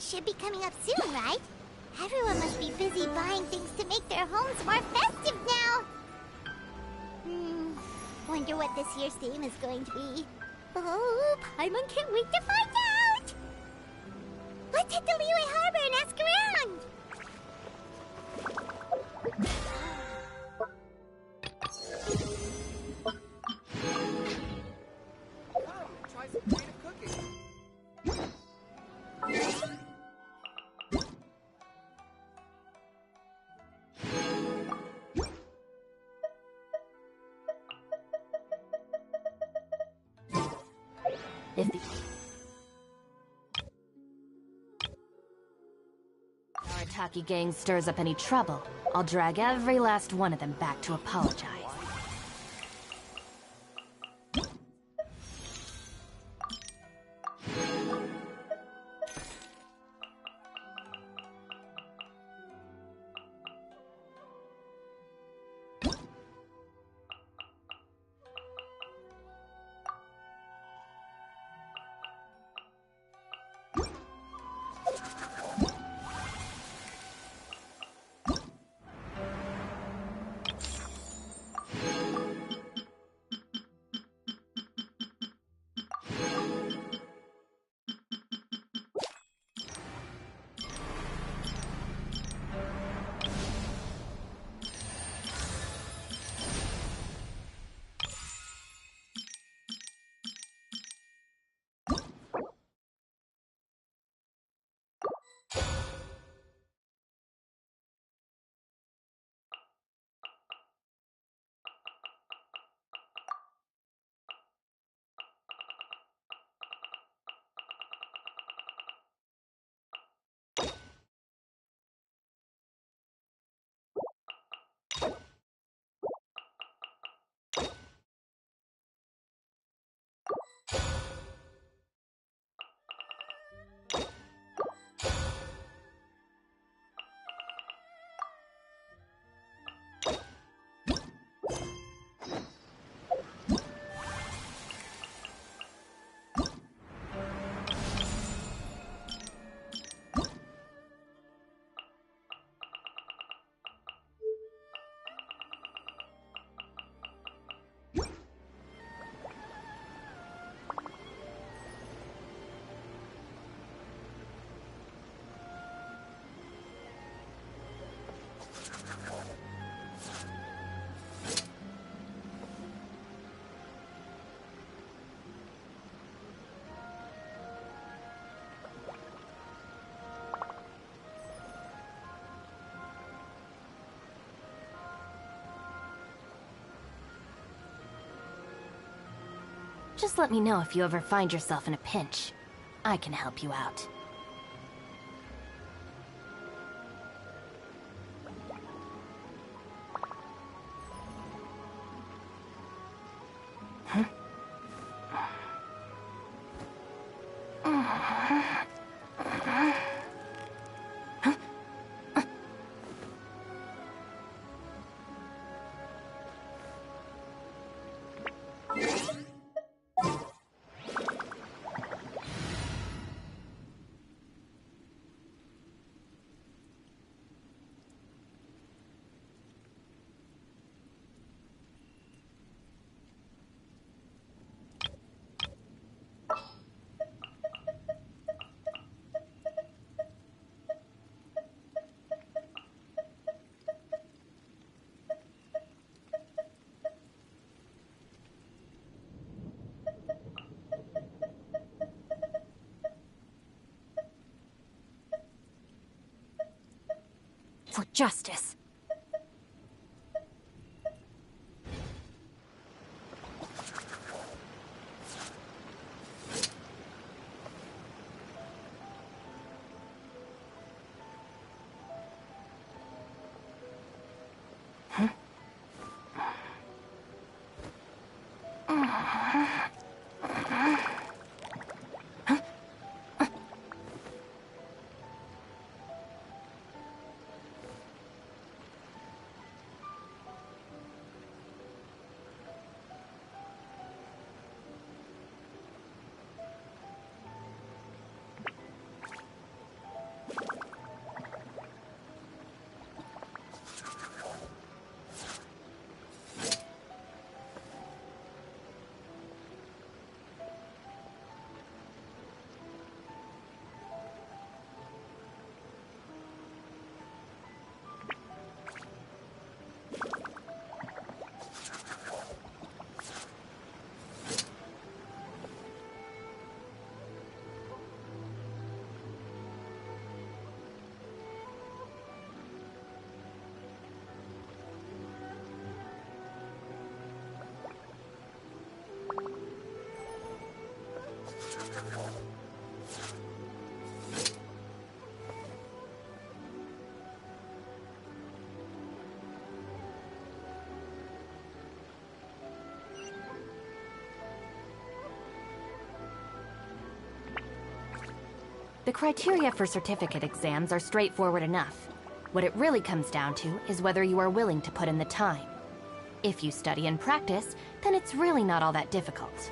should be coming up soon, right? Everyone must be busy buying things to make their homes more festive now. Wonder what this year's theme is going to be. Oh, Paimon can't wait to find out! Let's hit the Liyue Harbor and ask around! Come, try some creative cooking. If the Arataki gang stirs up any trouble, I'll drag every last one of them back to apologize. Just let me know if you ever find yourself in a pinch. I can help you out. For justice. The criteria for certificate exams are straightforward enough. What it really comes down to is whether you are willing to put in the time. If you study and practice, then it's really not all that difficult.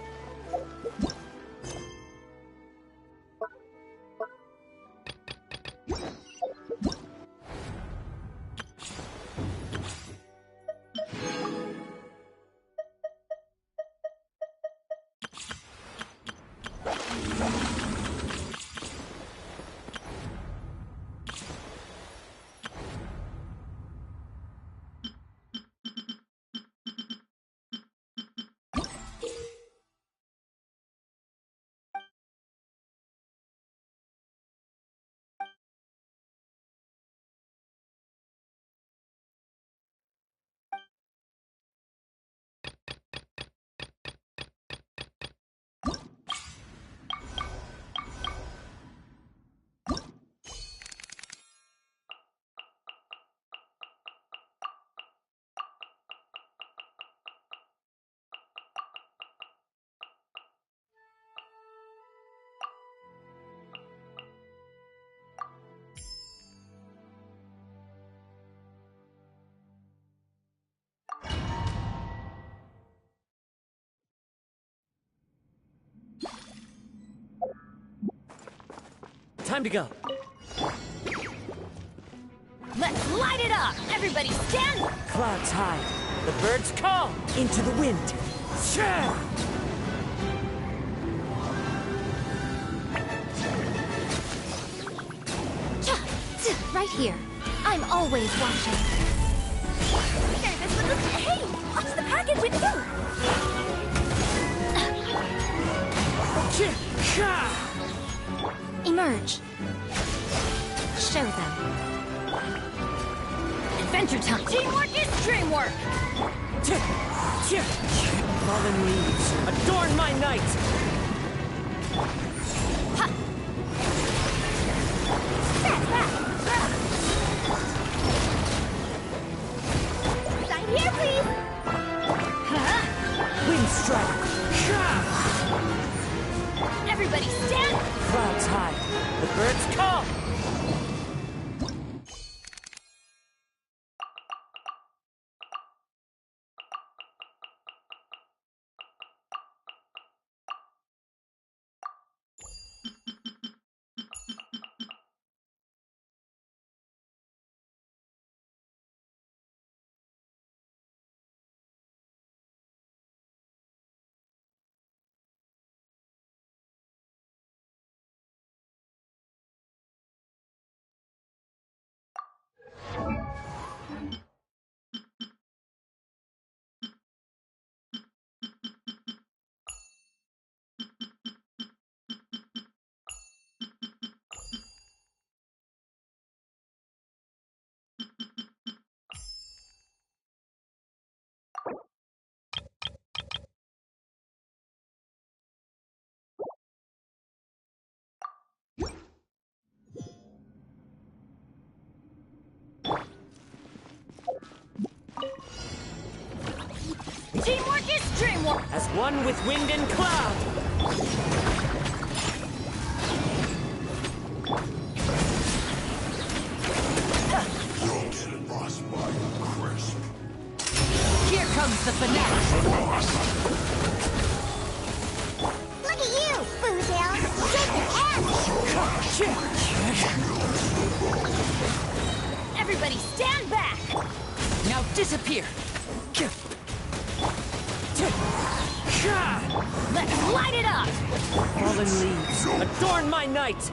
Time to go. Let's light it up! Everybody stand! Clouds high. The birds call into the wind. Shah! Right here. I'm always watching. There's this little... Hey! What's the package with you? Shah! Emerge. Show them. Adventure time! Teamwork is dreamwork! Fallen leaves, adorn my night! Sign here, please! Wind strike! Everybody stand! Clouds high, the birds call! Teamwork is dreamwork! As one with wind and cloud! Here comes the finale! Look at you, Bootail! Shake your ass! Everybody stand back! Now disappear! Let's light it up! Fallen leaves, adorn my night!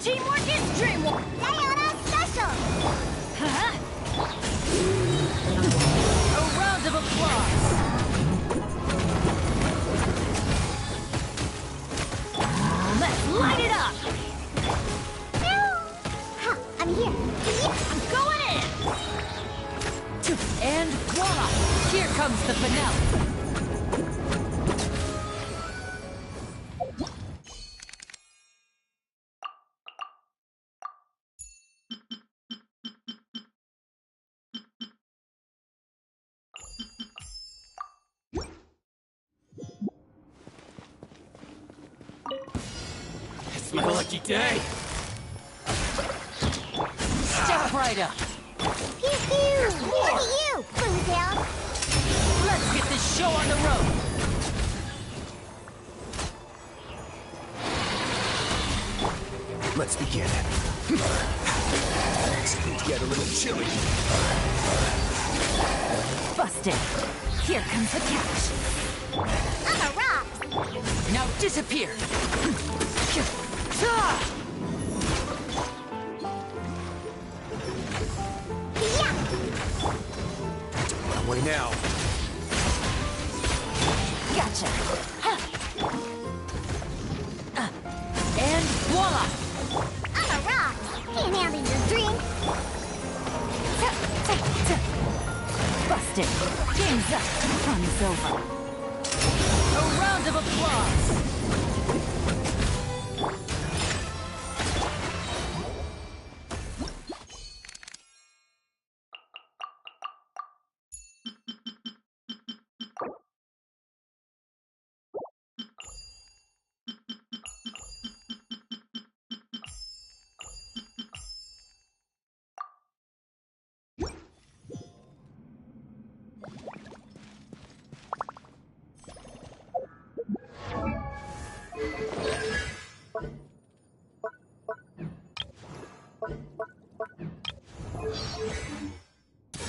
Teamwork is dreamwork! Diana Special! Huh? A round of applause! Let's light it up! Ha! I'm here! I'm going in! And voila! Here comes the finale! my lucky day. Step right up. Pew pew! Look at you, Boozle! Let's get this show on the road. Let's begin. It's going to get a little chilly. Busted. Here comes the catch. I'm a rock! Now disappear. Yeah! My way now. Gotcha. And voila! I'm a rock! Can't handle your drink! Busted. Game's up. Fun's over. A round of applause.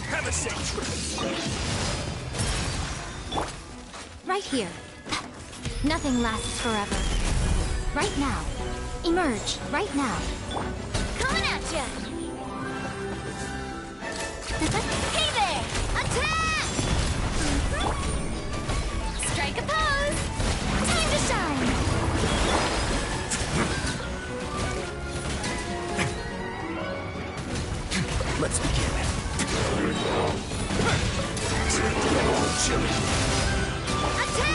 Have a safe trip. Right here. Nothing lasts forever. Right now. Emerge. Right now. Coming at ya! Hey there! Attack! Strike a pose! Time to shine! Let's begin. It's going to get a little chilly. Attack!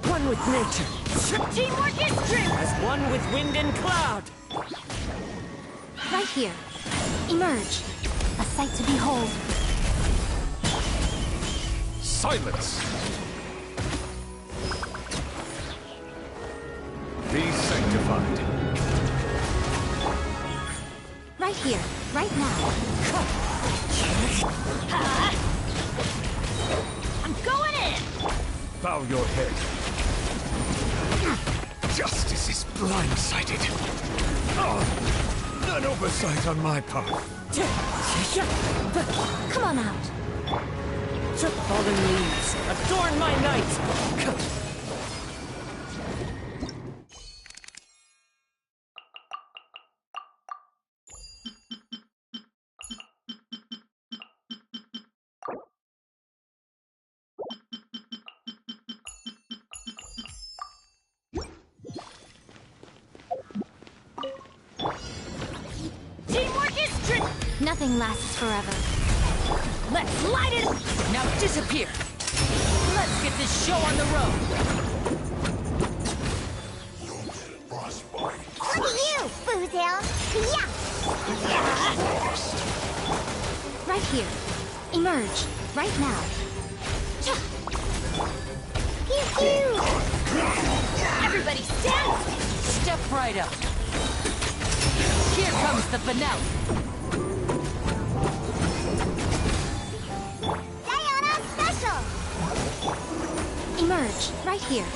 One with nature. Teamwork is strength! As one with wind and cloud. Right here. Emerge. A sight to behold. Silence! Be sanctified. Right here. Right now. I'm going in! Bow your head. Justice is blindsided. Oh, an oversight on my part. Come on out. The fallen leaves adorn my night. Teamwork is strength! Nothing lasts forever. Let's light it! Now disappear. Let's get this show on the road. Look at you, Boozle! Yeah! Right here. Emerge. Right now. Pew pew! Everybody stand! Step right up. Here comes the finale. Diana Special! Emerge. Right here.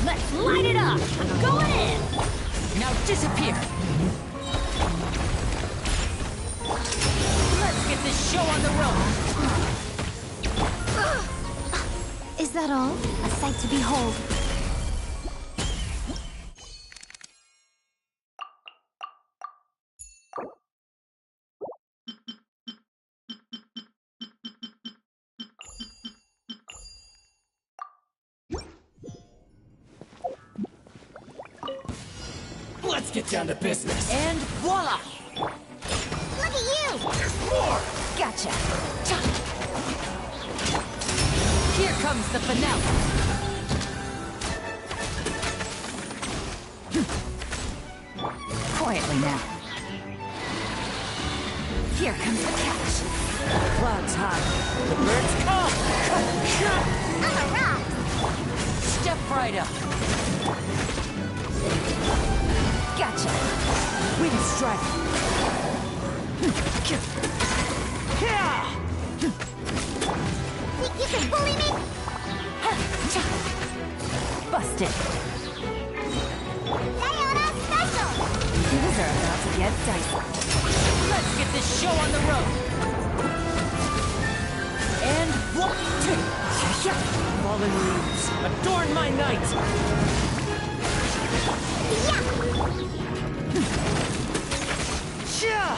Let's light it up! I'm going in! Now disappear. Let's get this show on the road. Is that all? A sight to behold. get down to business. And voila! Look at you! There's more! Gotcha. Here comes the finale. Quietly now. Here comes the catch. Clouds high. The birds come. I'm a rock! Step right up. Gotcha. We can strike. Think you can bully me? Busted. Sayonara special! Things are about to get dicey. Let's get this show on the road. And one, two. Fallen leaves, adorn my night. Yeah.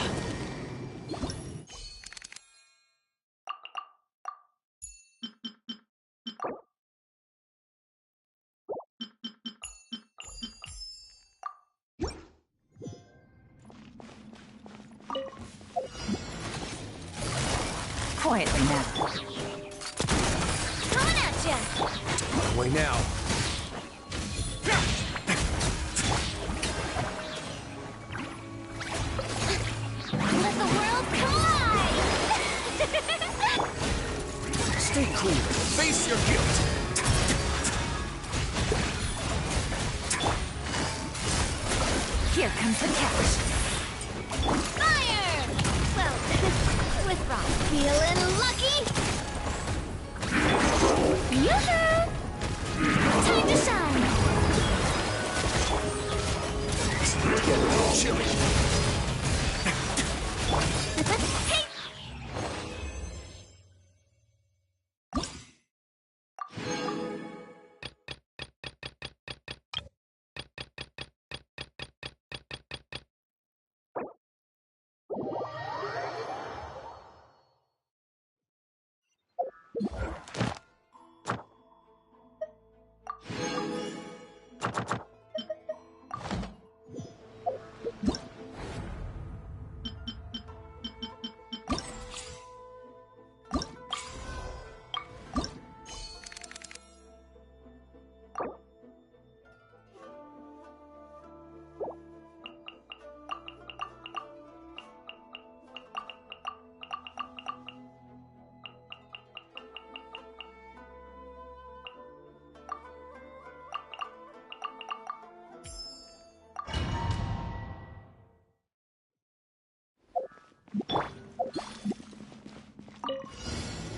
Quietly now. Coming at ya! On my way now. Let the world collide! Stay cool. Face your guilt. Here comes the catch. Fire! Well, with rock. Feeling lucky? Yoo-hoo! Time to shine! Get a little chilly. Hey!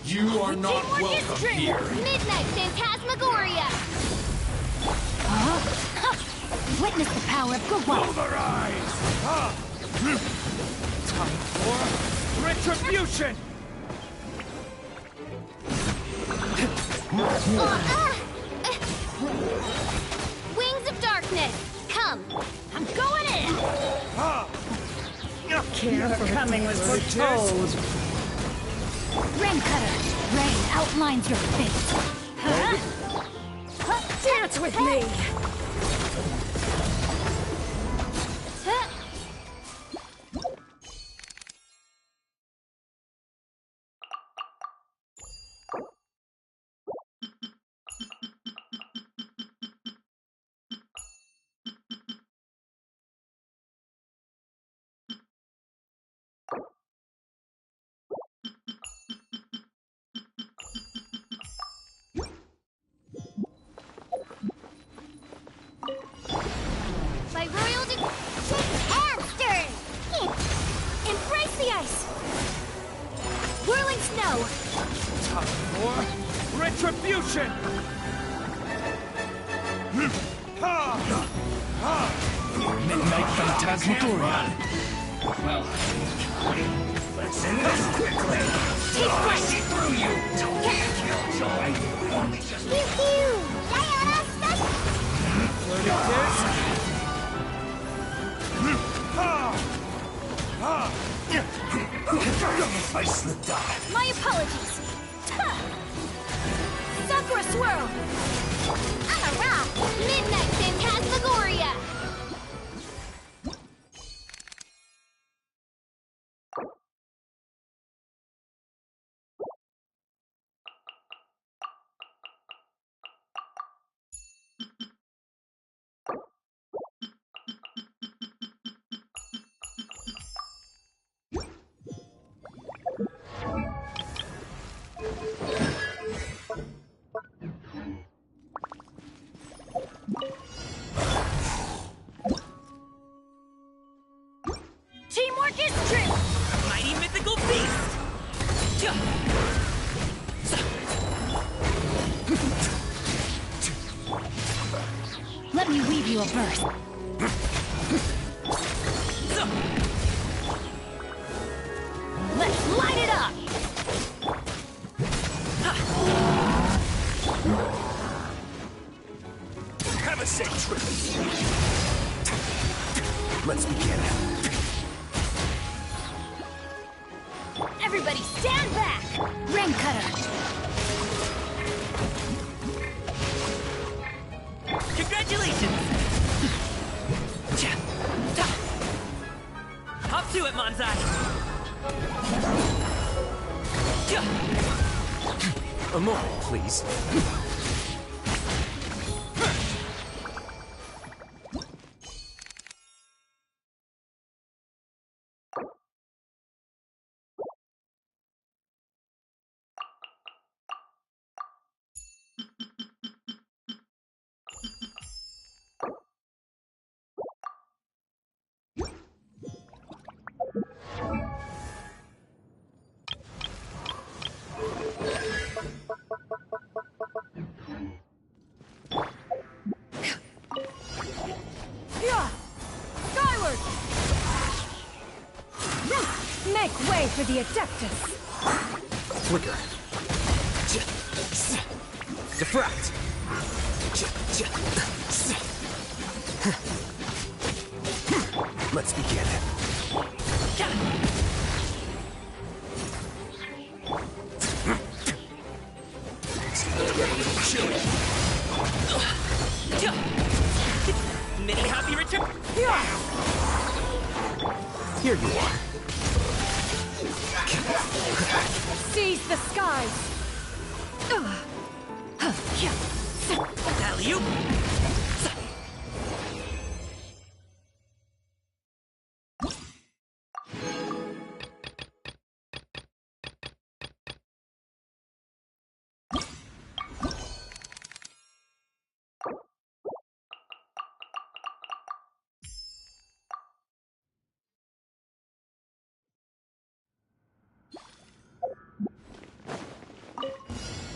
You are not Teamwork is welcome strength. here. Midnight Phantasmagoria! Witness the power of good luck. Pulverize! Time for retribution! Wings of Darkness, come! I'm going in! Care for coming was foretold. Rain Cutter. Rain outlines your fate. Dance with me! By royal shake and stir! Embrace the ice! Whirling snow! Time for retribution! Midnight Phantasmagoria. Well, let's end this quickly. Take flight! Through you! Don't get killjoy! Only just Pew pew! Sayonara special! learning this. I slipped out. My apologies! Sakura Swirl! I'm a rock! Midnight Phantasmagoria! Let me weave you a verse. Let's light it up! Have a safe trip. Let's begin. Everybody stand back! Ring cutter! Congratulations! Hop to it, Manzai! A moment, please. Skyward! Make way for the Adeptus! Flicker. Diffract. Let's begin. Chilly. Mini happy return! Here you are. Seize the skies! Alley-oop!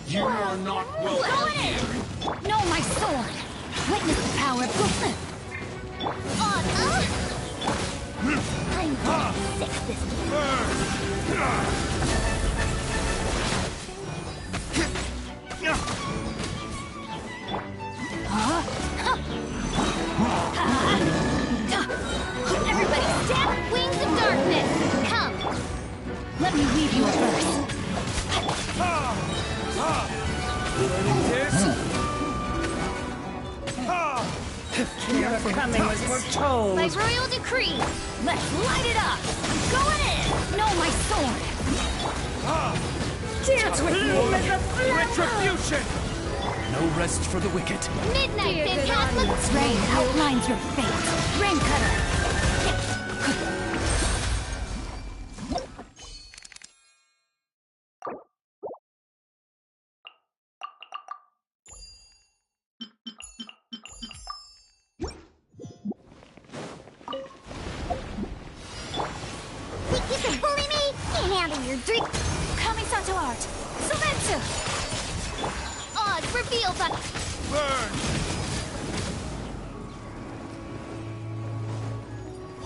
You are not welcome here. Know my sword! Witness the power of Genshin! I'm gonna fix this game. Everybody stand! Wings of darkness! Come! Let me weave you a verse. You're coming as we're told! By royal decree, let's light it up! Going in! Know my sword! Dance with me! Retribution! No rest for the wicked. Midnight Phantasma! Rain outlines your fate! Rain cutter! Think you can bully me? Can't handle your drink. Kamisato art! Sumetsu! Oz, reveal the... Burn!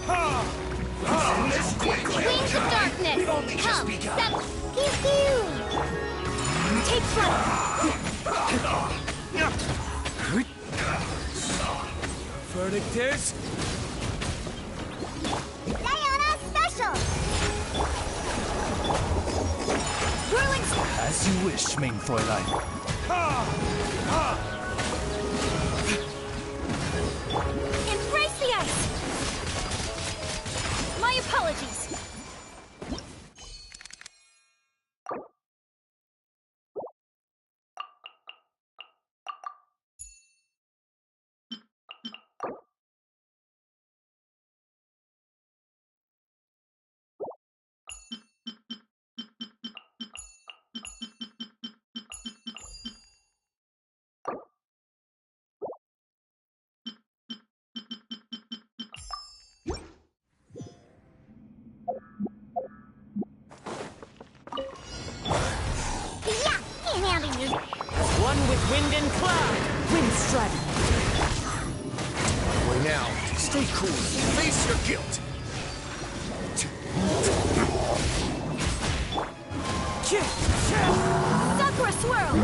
Ha! This quickly. Wings of darkness! We've only just Come! begun. Step! Pew pew! Take flight! Verdict is... Diana Special! Whirling... As you wish, main Fräulein. Ha! Ha! Embrace the ice! My apologies! Yeah! Can't handle your... One with wind and cloud! Wind strike! Now, stay cool and face your guilt. Sakura Swirl!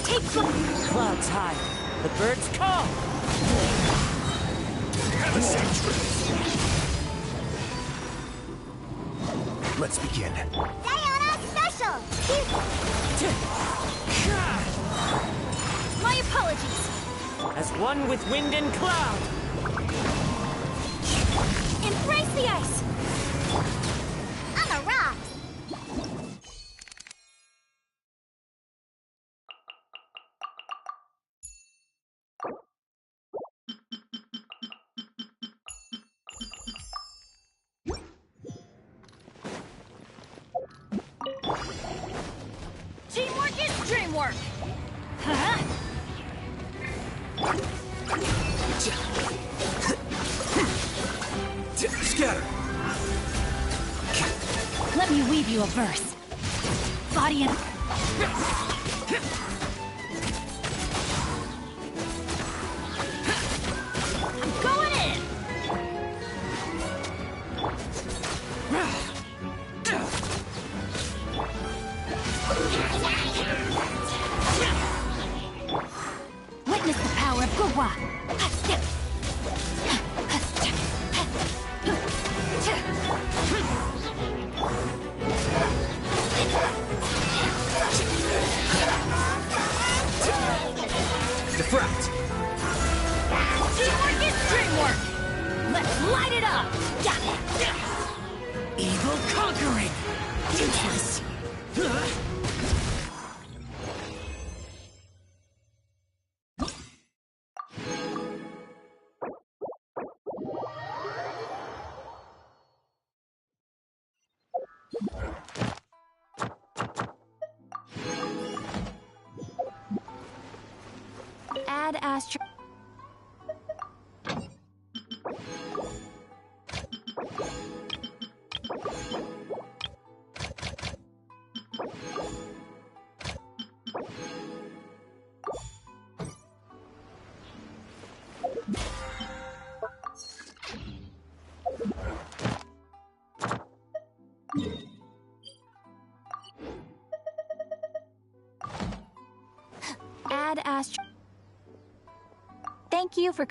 Take flight! Clouds high. The birds call. Have a seat. Let's begin. Diana Special! My apologies! As one with wind and cloud. Embrace the ice! I'm a rock! Teamwork is dreamwork! Huh? Scatter. Let me weave you a verse. Body and... I'm going in! Witness the power of Gugwa! Defract. Teamwork is dreamwork! Let's light it up! Evil conquering. Useless! Add astro... Add astro... Thank you for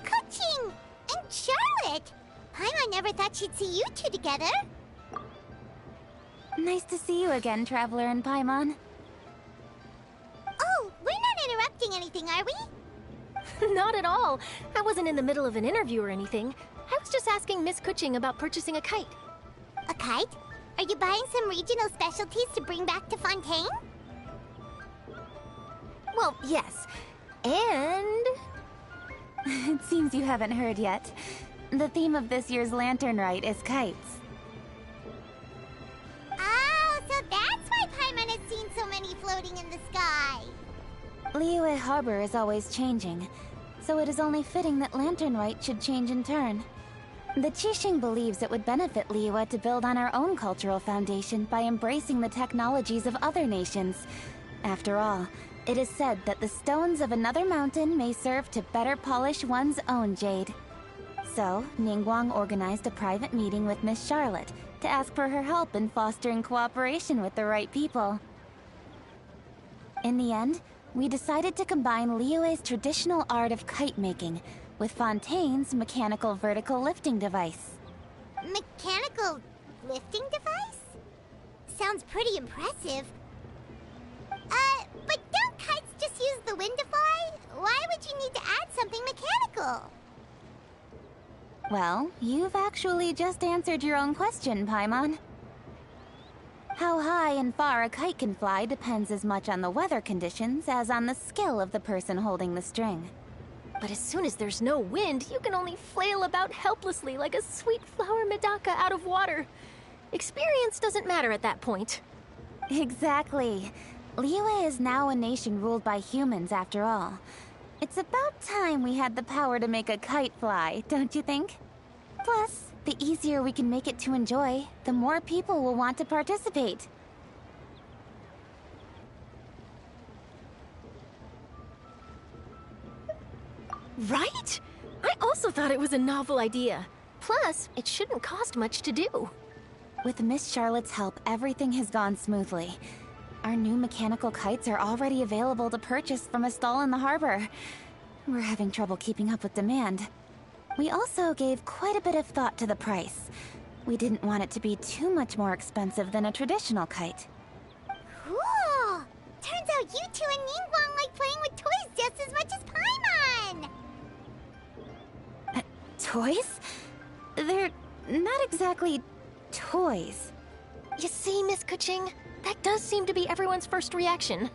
Kuching! And Charlotte! Paimon never thought she'd see you two together. Nice to see you again, Traveler and Paimon. Oh, we're not interrupting anything, are we? Not at all. I wasn't in the middle of an interview or anything. I was just asking Miss Kuching about purchasing a kite. A kite? Are you buying some regional specialties to bring back to Fontaine? Well, yes. And... It seems you haven't heard yet. The theme of this year's Lantern Rite is kites. Oh, so that's why Paimon has seen so many floating in the sky. Liyue Harbor is always changing, so it is only fitting that Lantern Rite should change in turn. The Qixing believes it would benefit Liyue to build on our own cultural foundation by embracing the technologies of other nations. After all, it is said that the stones of another mountain may serve to better polish one's own jade. So, Ningguang organized a private meeting with Miss Charlotte to ask for her help in fostering cooperation with the right people. In the end, we decided to combine Liyue's traditional art of kite making with Fontaine's mechanical vertical lifting device. Mechanical lifting device? Sounds pretty impressive. But don't kites just use the wind to fly? Why would you need to add something mechanical? Well, you've actually just answered your own question, Paimon. How high and far a kite can fly depends as much on the weather conditions as on the skill of the person holding the string. But as soon as there's no wind, you can only flail about helplessly like a sweet flower medaka out of water. Experience doesn't matter at that point. Exactly. Liyue is now a nation ruled by humans, after all. It's about time we had the power to make a kite fly, don't you think? Plus, the easier we can make it to enjoy, the more people will want to participate. Right? I also thought it was a novel idea. Plus, it shouldn't cost much to do. With Miss Charlotte's help, everything has gone smoothly. Our new mechanical kites are already available to purchase from a stall in the harbor. We're having trouble keeping up with demand. We also gave quite a bit of thought to the price. We didn't want it to be too much more expensive than a traditional kite. Cool! Turns out you two and Ningguang like playing with toys just as much as Paimon! Toys? They're not exactly toys. You see, Miss Kuching? That does seem to be everyone's first reaction.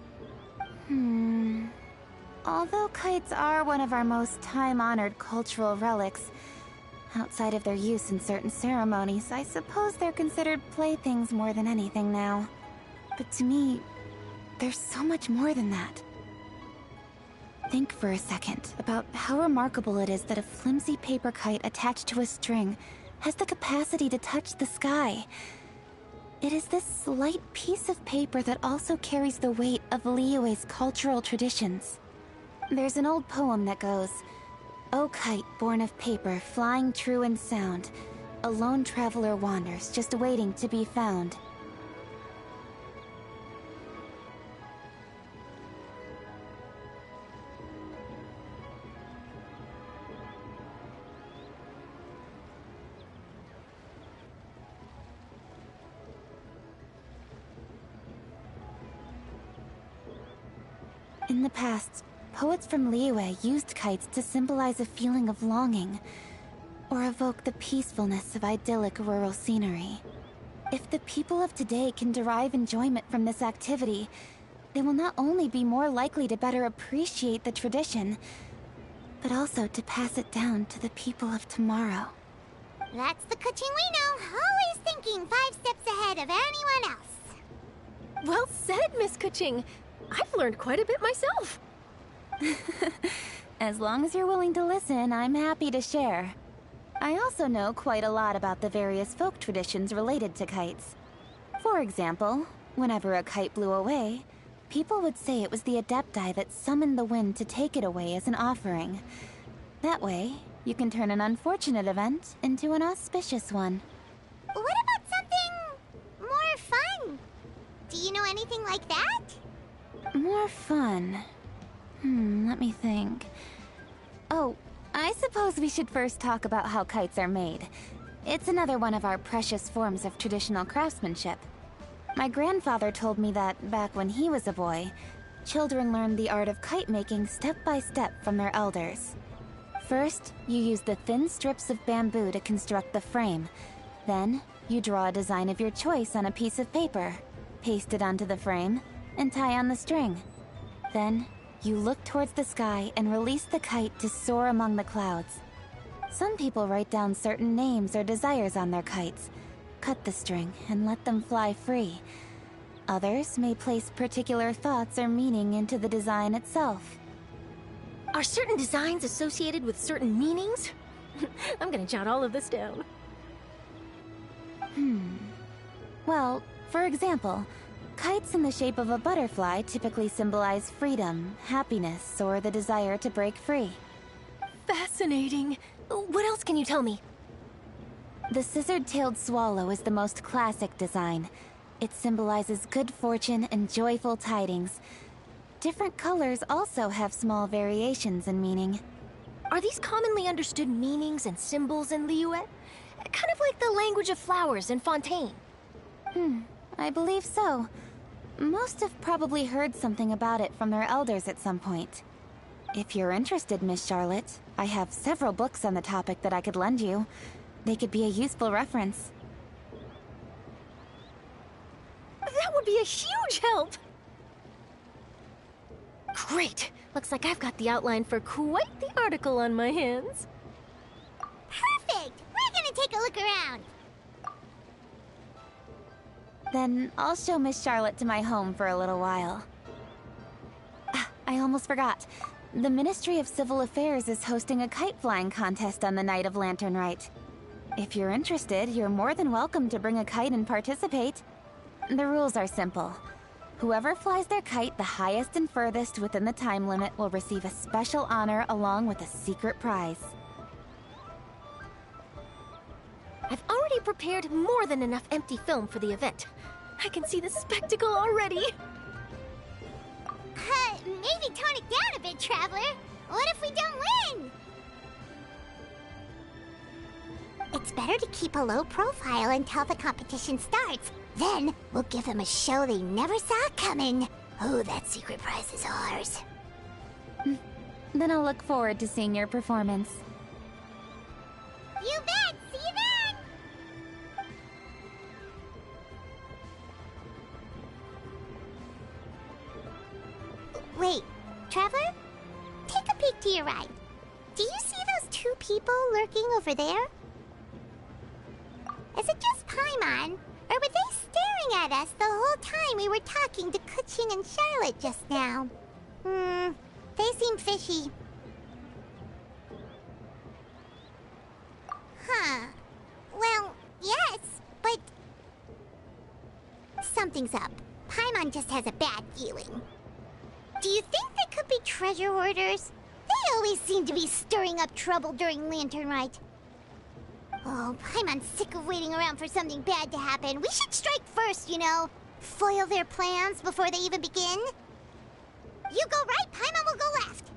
Although kites are one of our most time-honored cultural relics, outside of their use in certain ceremonies, I suppose they're considered playthings more than anything now. But to me, there's so much more than that. Think for a second about how remarkable it is that a flimsy paper kite attached to a string has the capacity to touch the sky. It is this light piece of paper that also carries the weight of Liyue's cultural traditions. There's an old poem that goes, "O kite born of paper, flying true in sound, a lone traveler wanders, just waiting to be found." In the past, poets from Liyue used kites to symbolize a feeling of longing, or evoke the peacefulness of idyllic rural scenery. If the people of today can derive enjoyment from this activity, they will not only be more likely to better appreciate the tradition, but also to pass it down to the people of tomorrow. That's the Kuching we know, always thinking 5 steps ahead of anyone else. Well said, Miss Kuching. I've learned quite a bit myself. As long as you're willing to listen, I'm happy to share. I also know quite a lot about the various folk traditions related to kites. For example, whenever a kite blew away, people would say it was the Adepti that summoned the wind to take it away as an offering. That way, you can turn an unfortunate event into an auspicious one. What about something more fun? Do you know anything like that? More fun. Let me think. Oh, I suppose we should first talk about how kites are made. It's another one of our precious forms of traditional craftsmanship. My grandfather told me that, back when he was a boy, children learned the art of kite making step by step from their elders. First, you use the thin strips of bamboo to construct the frame. Then, you draw a design of your choice on a piece of paper, paste it onto the frame, and tie on the string. Then, you look towards the sky and release the kite to soar among the clouds. Some people write down certain names or desires on their kites, cut the string, and let them fly free. Others may place particular thoughts or meaning into the design itself. Are certain designs associated with certain meanings? I'm gonna jot all of this down. Well, for example, kites in the shape of a butterfly typically symbolize freedom, happiness, or the desire to break free. Fascinating. What else can you tell me? The scissored-tailed swallow is the most classic design. It symbolizes good fortune and joyful tidings. Different colors also have small variations in meaning. Are these commonly understood meanings and symbols in Liyue? Kind of like the language of flowers in Fontaine. I believe so. Most have probably heard something about it from their elders at some point. If you're interested, Miss Charlotte, I have several books on the topic that I could lend you. They could be a useful reference. That would be a huge help! Great! Looks like I've got the outline for quite the article on my hands. Perfect! We're gonna take a look around. Then I'll show Miss Charlotte to my home for a little while. I almost forgot. The Ministry of Civil Affairs is hosting a kite flying contest on the night of Lantern Rite. If you're interested, you're more than welcome to bring a kite and participate. The rules are simple. Whoever flies their kite the highest and furthest within the time limit will receive a special honor along with a secret prize. I've already prepared more than enough empty film for the event. I can see the spectacle already. Maybe tone it down a bit, Traveler. What if we don't win? It's better to keep a low profile until the competition starts. Then we'll give them a show they never saw coming. Oh, that secret prize is ours. Then I'll look forward to seeing your performance. You bet! See you then! Wait, Traveler? Take a peek to your right. Do you see those two people lurking over there? Is it just Paimon? Or were they staring at us the whole time we were talking to Kuching and Charlotte just now? They seem fishy. Huh. Well, yes, but... something's up. Paimon just has a bad feeling. Do you think they could be treasure hoarders? They always seem to be stirring up trouble during Lantern Rite. Oh, Paimon's sick of waiting around for something bad to happen. We should strike first, you know. Foil their plans before they even begin. You go right, Paimon will go left.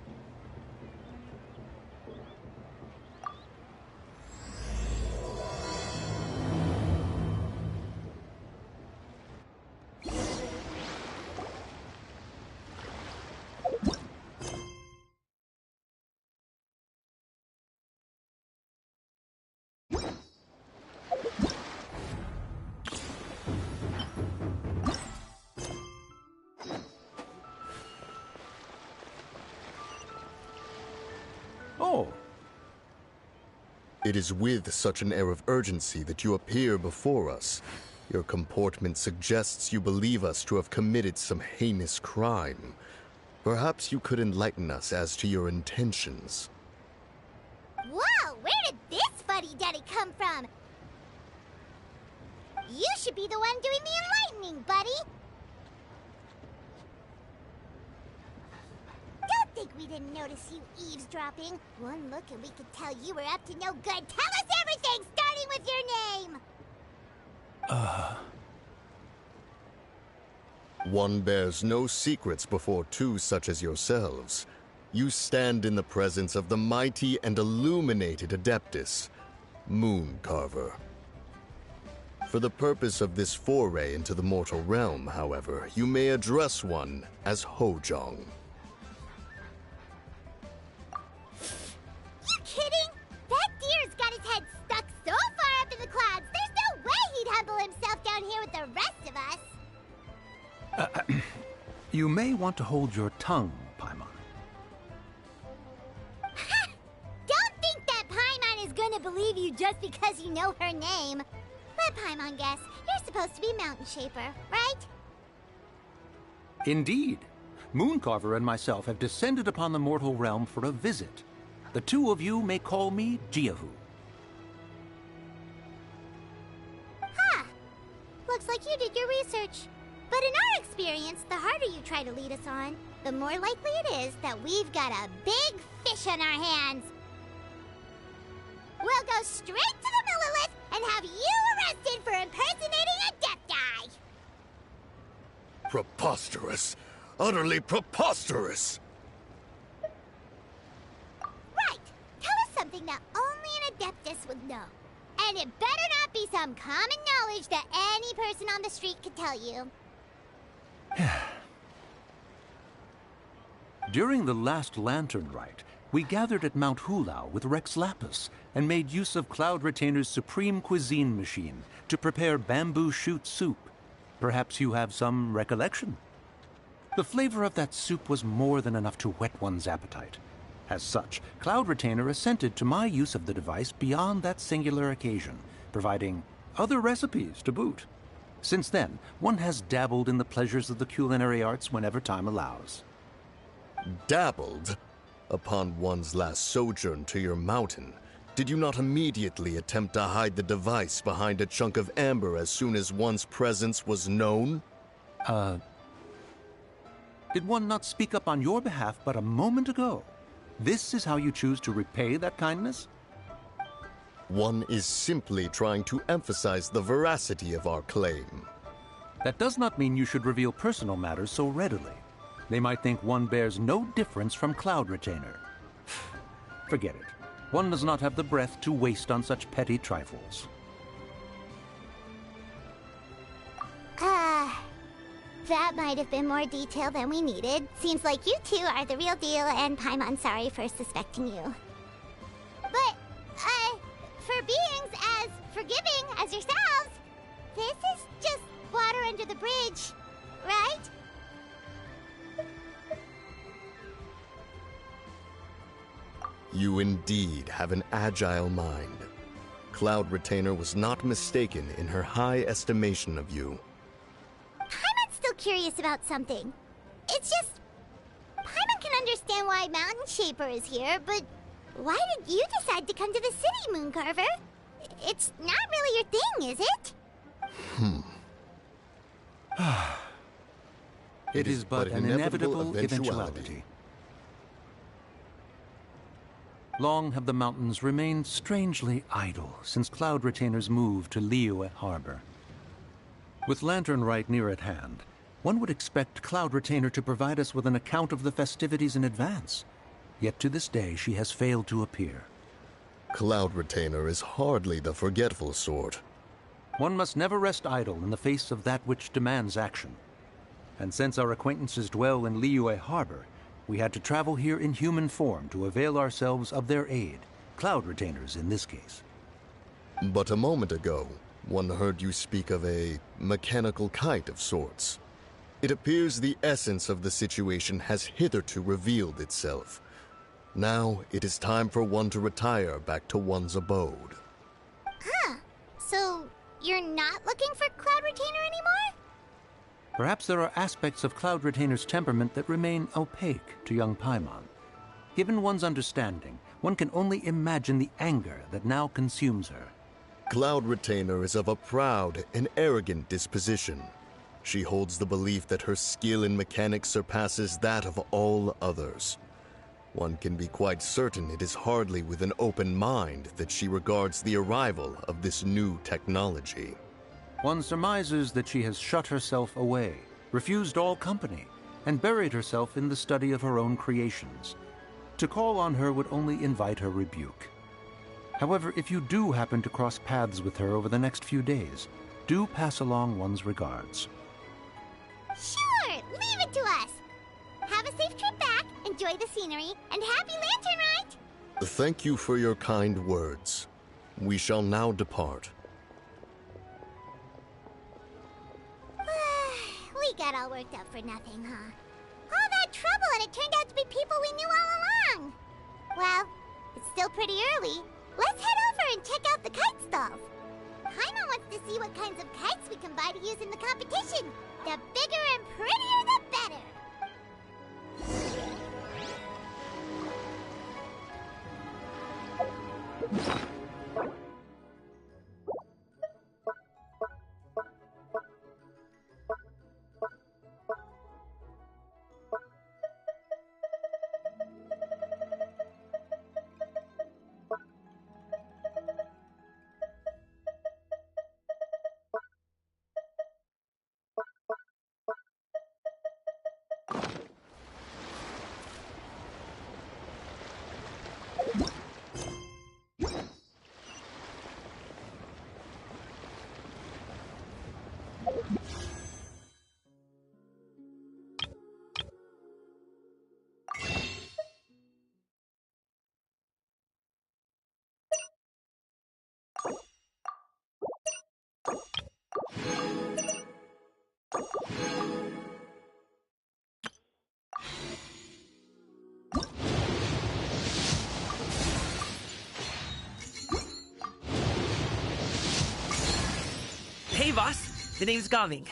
Oh. It is with such an air of urgency that you appear before us. Your comportment suggests you believe us to have committed some heinous crime. Perhaps you could enlighten us as to your intentions. Whoa, where did this fuddy-duddy come from? You should be the one doing the enlightening, buddy. Don't think we didn't notice you eavesdropping. One look and we could tell you were up to no good. Tell us everything, starting with your name! One bears no secrets before two such as yourselves. You stand in the presence of the mighty and illuminated Adeptus, Mooncarver. For the purpose of this foray into the mortal realm, however, you may address one as Hojong. You kidding? That deer's got his head stuck so far up in the clouds, there's no way he'd humble himself down here with the rest of us. You may want to hold your tongue, Paimon. Don't think that Paimon is gonna believe you just because you know her name. Let Paimon guess. You're supposed to be Mountain Shaper, right? Indeed. Mooncarver and myself have descended upon the mortal realm for a visit. The two of you may call me Jiahu. Huh. Looks like you did your research. But in our experience, the harder you try to lead us on, the more likely it is that we've got a big fish on our hands. we'll go straight to the Millilith and have you arrested for impersonating a Adepti! Preposterous! Utterly preposterous! Right! Tell us something that only an Adeptus would know. And it better not be some common knowledge that any person on the street could tell you. During the last Lantern Rite, we gathered at Mount Hulau with Rex Lapis and made use of Cloud Retainer's supreme cuisine machine to prepare bamboo shoot soup. Perhaps you have some recollection? The flavor of that soup was more than enough to whet one's appetite. As such, Cloud Retainer assented to my use of the device beyond that singular occasion, providing other recipes to boot. Since then, one has dabbled in the pleasures of the culinary arts whenever time allows. Dabbled? Upon one's last sojourn to your mountain, did you not immediately attempt to hide the device behind a chunk of amber as soon as one's presence was known? Did one not speak up on your behalf but a moment ago? This is how you choose to repay that kindness? One is simply trying to emphasize the veracity of our claim. That does not mean you should reveal personal matters so readily. They might think one bears no difference from Cloud Retainer. Forget it. One does not have the breath to waste on such petty trifles. That might have been more detail than we needed. Seems like you two are the real deal, and Paimon's sorry for suspecting you. But, for beings as forgiving as yourselves, this is just water under the bridge, right? You indeed have an agile mind. Cloud Retainer was not mistaken in her high estimation of you. Paimon's still curious about something. It's just, Paimon can understand why Mountain Shaper is here, but why did you decide to come to the city, Mooncarver? It's not really your thing, is it? It is but an inevitable eventuality. Long have the mountains remained strangely idle since Cloud Retainer's move to Liyue Harbor. With Lantern Rite near at hand, one would expect Cloud Retainer to provide us with an account of the festivities in advance. Yet to this day she has failed to appear. Cloud Retainer is hardly the forgetful sort. One must never rest idle in the face of that which demands action. And since our acquaintances dwell in Liyue Harbor, we had to travel here in human form to avail ourselves of their aid, Cloud Retainers in this case. But a moment ago, one heard you speak of a mechanical kite of sorts. It appears the essence of the situation has hitherto revealed itself. Now it is time for one to retire back to one's abode. Huh. So, you're not looking for Cloud Retainer anymore? Perhaps there are aspects of Cloud Retainer's temperament that remain opaque to young Paimon. Given one's understanding, one can only imagine the anger that now consumes her. Cloud Retainer is of a proud and arrogant disposition. She holds the belief that her skill in mechanics surpasses that of all others. One can be quite certain it is hardly with an open mind that she regards the arrival of this new technology. One surmises that she has shut herself away, refused all company, and buried herself in the study of her own creations. To call on her would only invite her rebuke. However, if you do happen to cross paths with her over the next few days, do pass along one's regards. Sure! Leave it to us! Have a safe trip back, enjoy the scenery, and happy Lantern Rite! Thank you for your kind words. We shall now depart. We got all worked up for nothing, huh? All that trouble and it turned out to be people we knew all along! Well, it's still pretty early. Let's head over and check out the kite stalls. Paimon wants to see what kinds of kites we can buy to use in the competition. The bigger and prettier, the better! Hey, boss. The name's Gaming.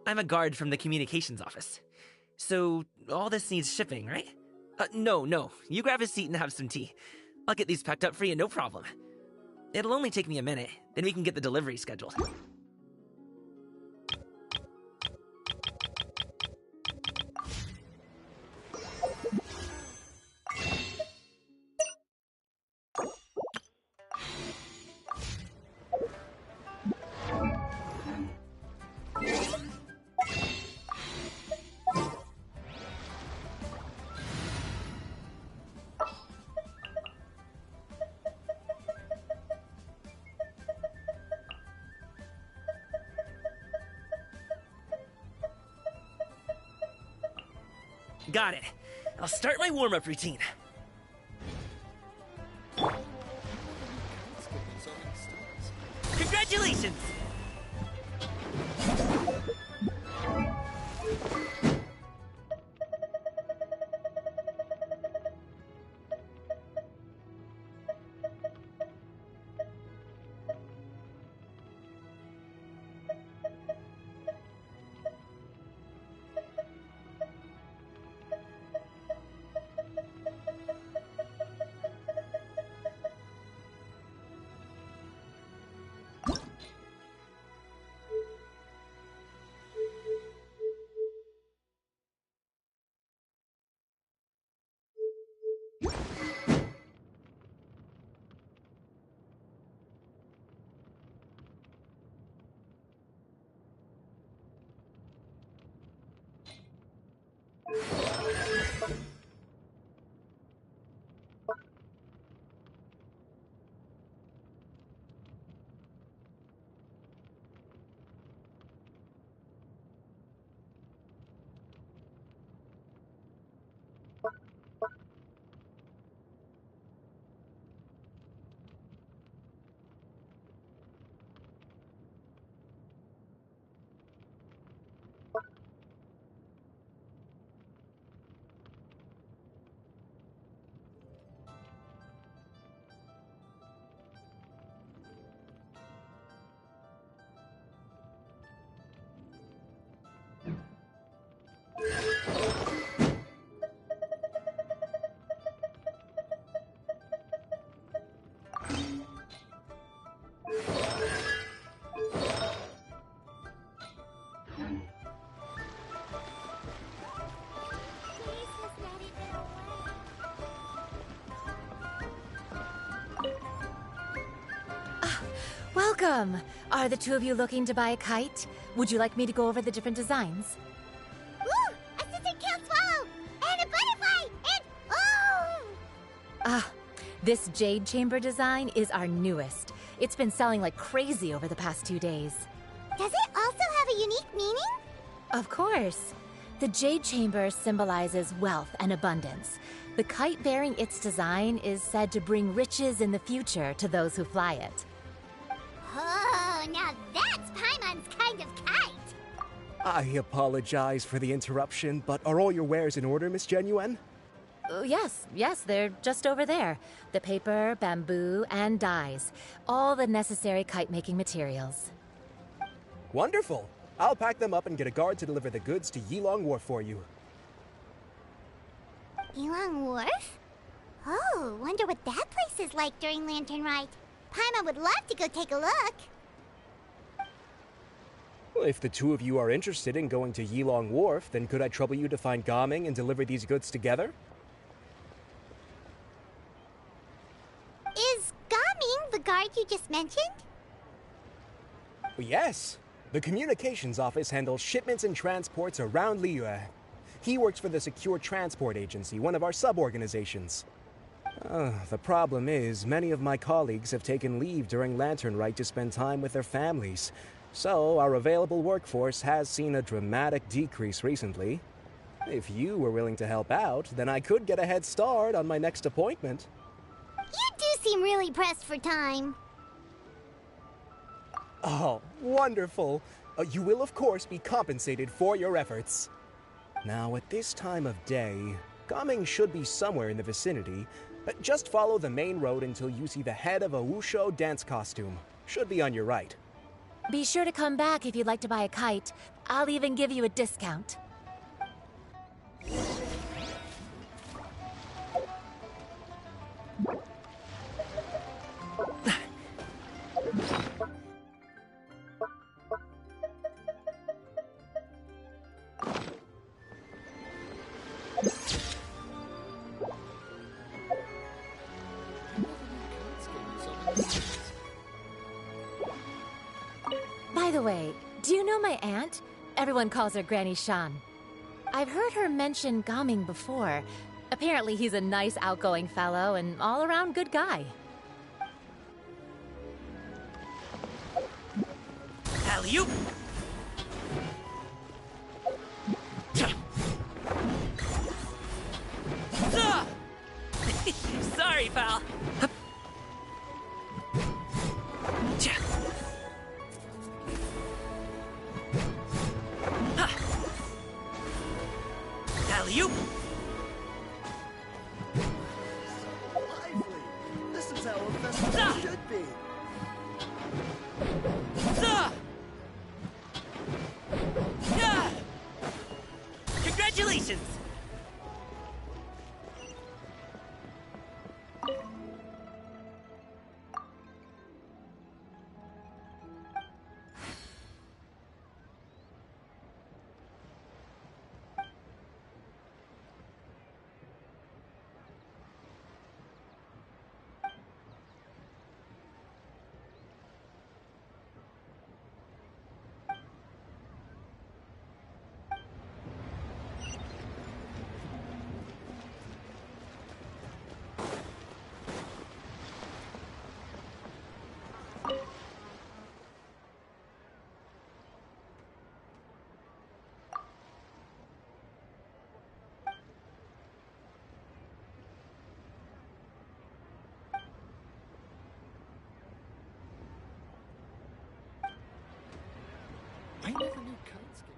I'm a guard from the communications office. So, all this needs shipping, right? No. You grab a seat and have some tea. I'll get these packed up for you, no problem. It'll only take me a minute, then we can get the delivery scheduled. Got it. I'll start my warm-up routine. Congratulations! Welcome! Are the two of you looking to buy a kite? Would you like me to go over the different designs? Woo! Assistant Kill Swallow! And a butterfly! And oh! This Jade Chamber design is our newest. It's been selling like crazy over the past 2 days. Does it also have a unique meaning? Of course. The Jade Chamber symbolizes wealth and abundance. The kite bearing its design is said to bring riches in the future to those who fly it. Oh, now that's Paimon's kind of kite! I apologize for the interruption, but are all your wares in order, Miss Genuine? Yes, they're just over there. The paper, bamboo, and dyes. All the necessary kite-making materials. Wonderful! I'll pack them up and get a guard to deliver the goods to Yilong Wharf for you. Yilong Wharf? Oh, wonder what that place is like during Lantern Rite. Paimon would love to go take a look. Well, if the two of you are interested in going to Yilong Wharf, then could I trouble you to find Gaming and deliver these goods together? Is Gaming the guard you just mentioned? Well, yes. The communications office handles shipments and transports around Liyue. He works for the Secure Transport Agency, one of our sub-organizations. The problem is, many of my colleagues have taken leave during Lantern Rite to spend time with their families. So, our available workforce has seen a dramatic decrease recently. If you were willing to help out, then I could get a head start on my next appointment. You do seem really pressed for time. Oh, wonderful. You will, of course, be compensated for your efforts. Now, at this time of day, Gaming should be somewhere in the vicinity. Just follow the main road until you see the head of a Wushu dance costume. Should be on your right. Be sure to come back if you'd like to buy a kite. I'll even give you a discount. By the way, do you know my aunt? Everyone calls her Granny Shan. I've heard her mention Gaming before. Apparently he's a nice, outgoing fellow and all-around good guy. Alley-oop! Sorry, pal. Alley-oop! Lively! This is how a festival should be. Congratulations! I never knew kites came.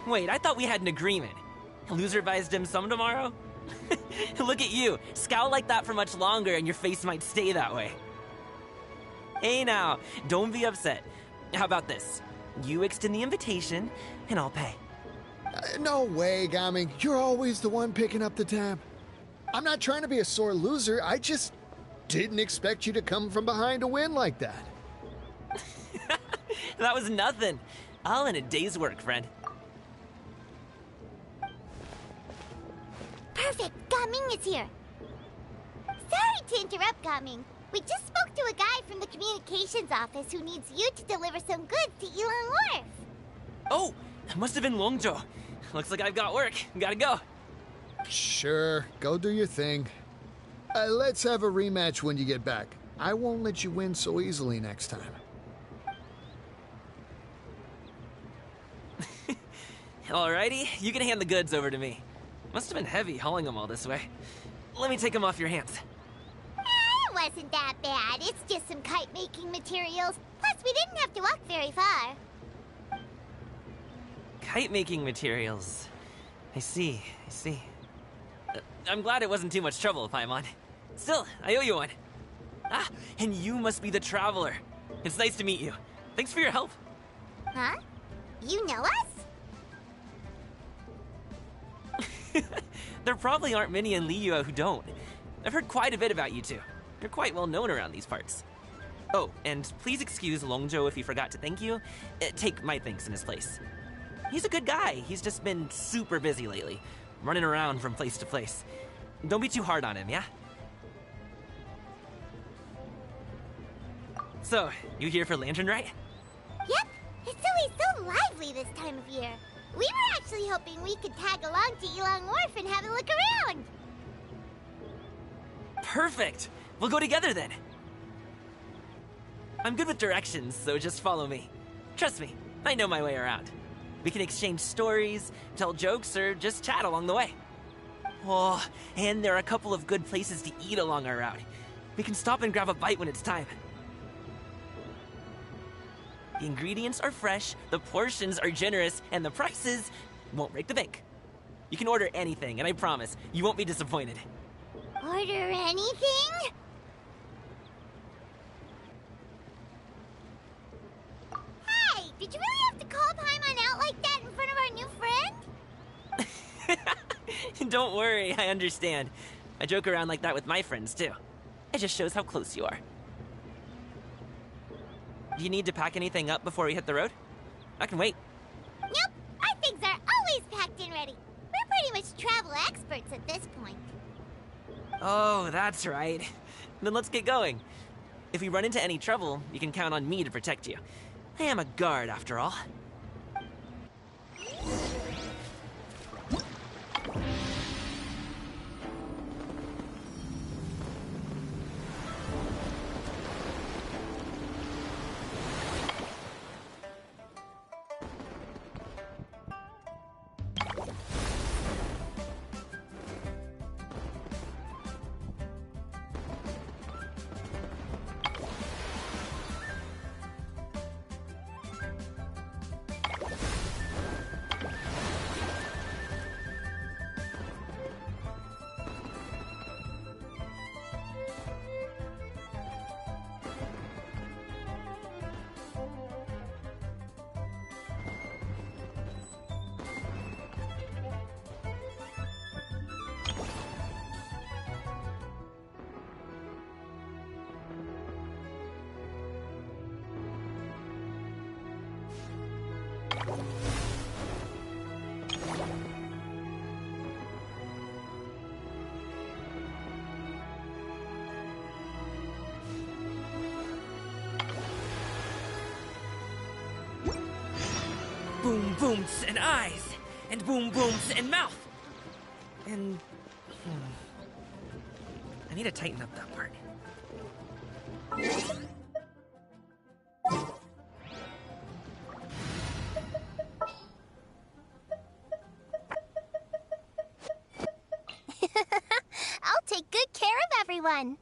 Wait, I thought we had an agreement. Loser buys dim sum tomorrow? Look at you. Scowl like that for much longer and your face might stay that way. Hey now, don't be upset. How about this? You extend the invitation, and I'll pay. No way, Gaming. You're always the one picking up the tab. I'm not trying to be a sore loser. I just didn't expect you to come from behind to win like that. That was nothing. All in a day's work, friend. Perfect! Gaming is here. Sorry to interrupt, Gaming. We just spoke to a guy from the communications office who needs you to deliver some goods to Yilong Wharf. Oh, that must have been Longzhou. Looks like I've got work. Gotta go. Sure, go do your thing. Let's have a rematch when you get back. I won't let you win so easily next time. Alrighty, you can hand the goods over to me. Must have been heavy hauling them all this way. Let me take them off your hands. It wasn't that bad. It's just some kite-making materials. Plus, we didn't have to walk very far. Kite-making materials. I see. I'm glad it wasn't too much trouble, Paimon. Still, I owe you one. Ah, and you must be the traveler. It's nice to meet you. Thanks for your help. Huh? You know us? There probably aren't many in Liyue who don't. I've heard quite a bit about you two. You're quite well known around these parts. Oh, and please excuse Longzhou if he forgot to thank you. Take my thanks in his place. He's a good guy. He's just been super busy lately, running around from place to place. Don't be too hard on him, yeah? So, you here for Lantern Rite? Yep. It's always so lively this time of year. We were actually hoping we could tag along to Yilong Wharf and have a look around. Perfect! We'll go together then. I'm good with directions, so just follow me. Trust me, I know my way around. We can exchange stories, tell jokes, or just chat along the way. Oh, and there are a couple of good places to eat along our route. We can stop and grab a bite when it's time. The ingredients are fresh, the portions are generous, and the prices won't break the bank. You can order anything, and I promise, you won't be disappointed. Order anything? Hey, did you really have to call Paimon out like that in front of our new friend? Don't worry, I understand. I joke around like that with my friends, too. It just shows how close you are. Do you need to pack anything up before we hit the road? I can wait. Nope, our things are always packed and ready. We're pretty much travel experts at this point. Oh, that's right. Then let's get going. If we run into any trouble, you can count on me to protect you. I am a guard, after all. Boom booms and eyes, and boom booms and mouth. And I need to tighten up that part. I'll take good care of everyone.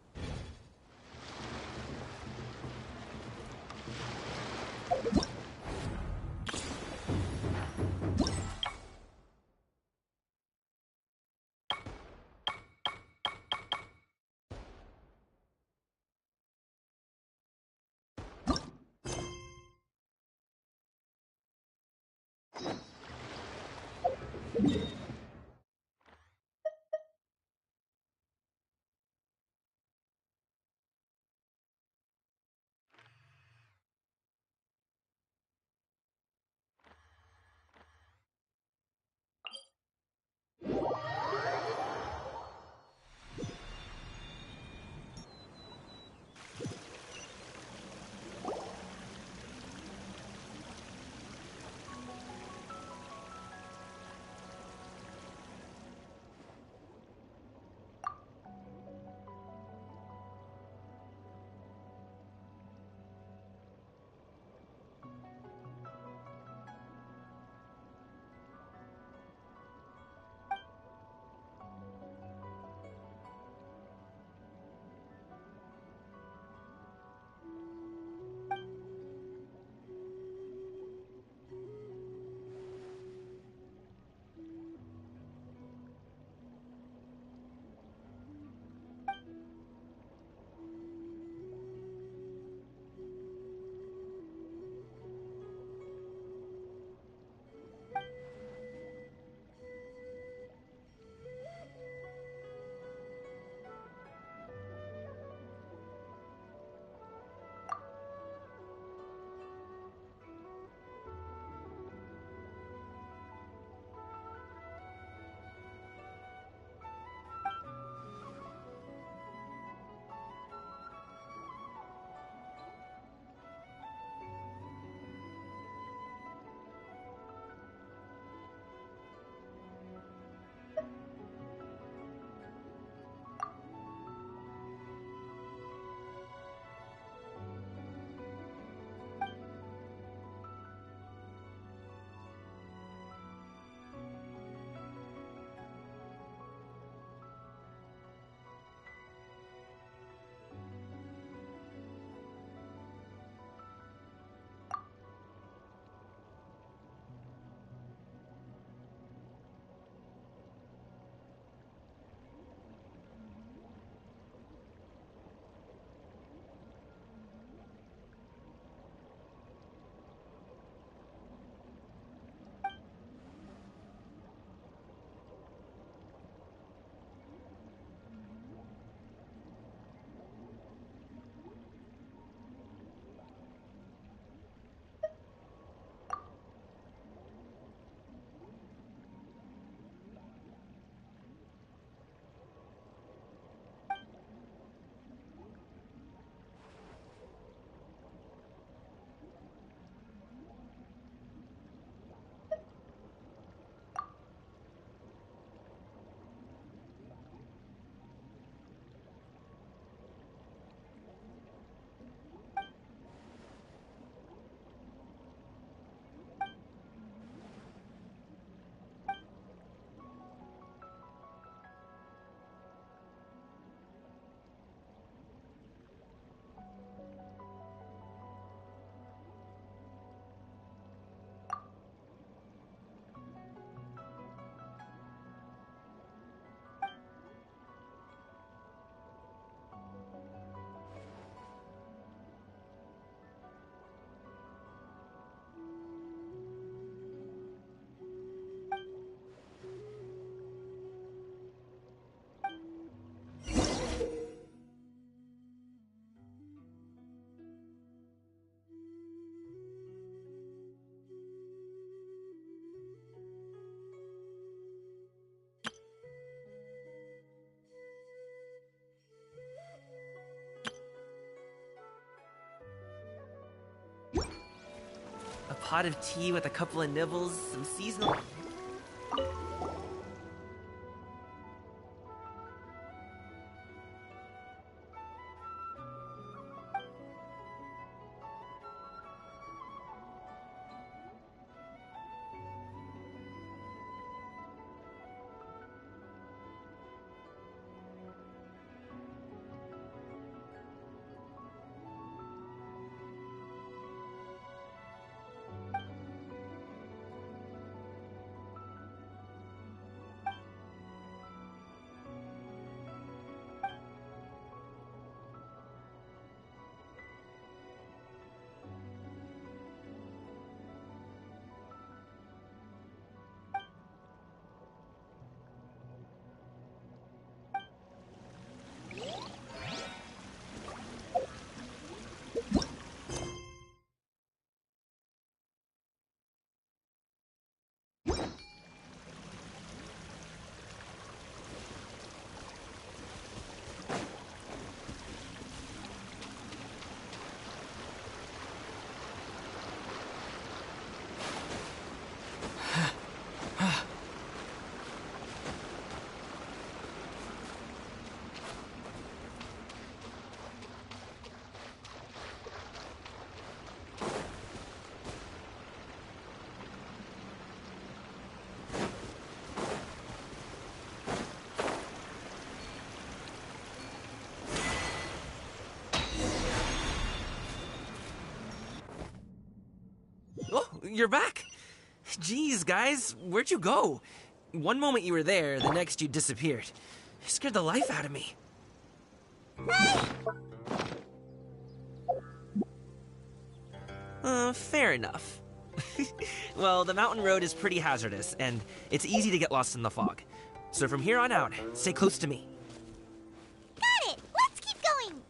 pot of tea with a couple of nibbles, some seasonal... Oh, you're back! Jeez, guys, where'd you go? One moment you were there, the next you disappeared. You scared the life out of me. Fair enough. Well, the mountain road is pretty hazardous, and it's easy to get lost in the fog. So from here on out, stay close to me. Got it! Let's keep going!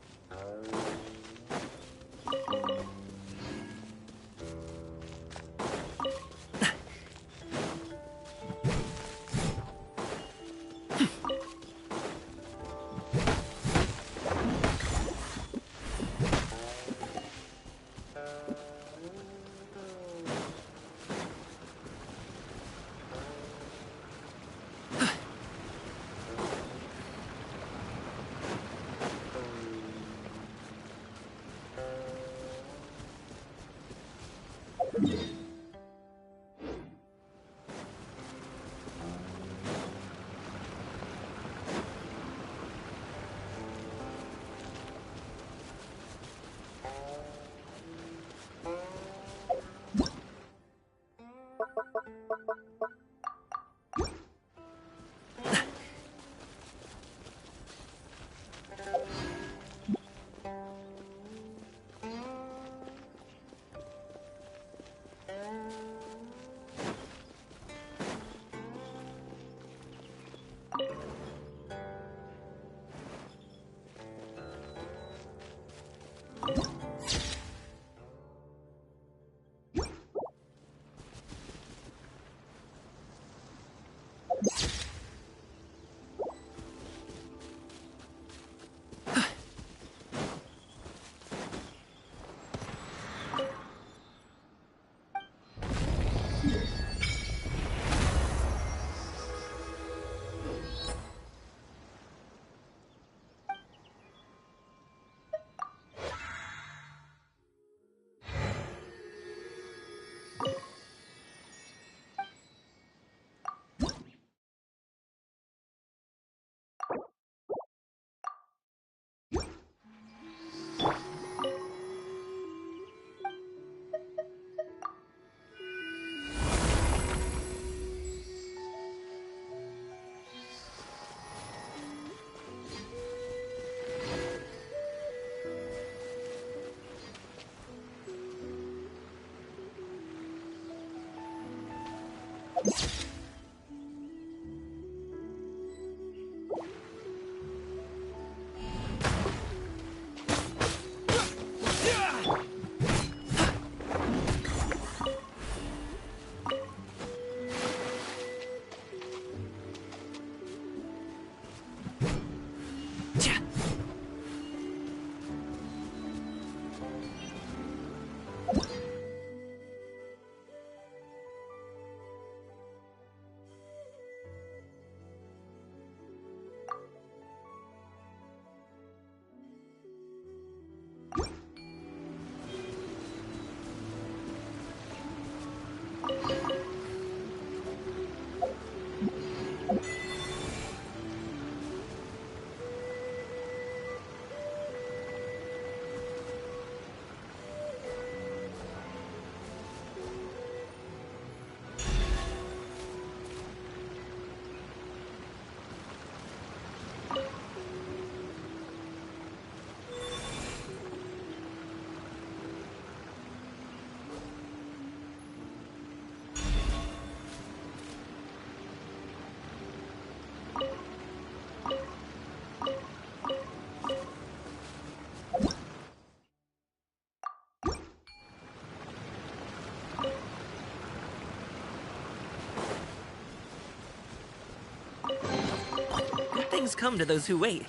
things come to those who wait.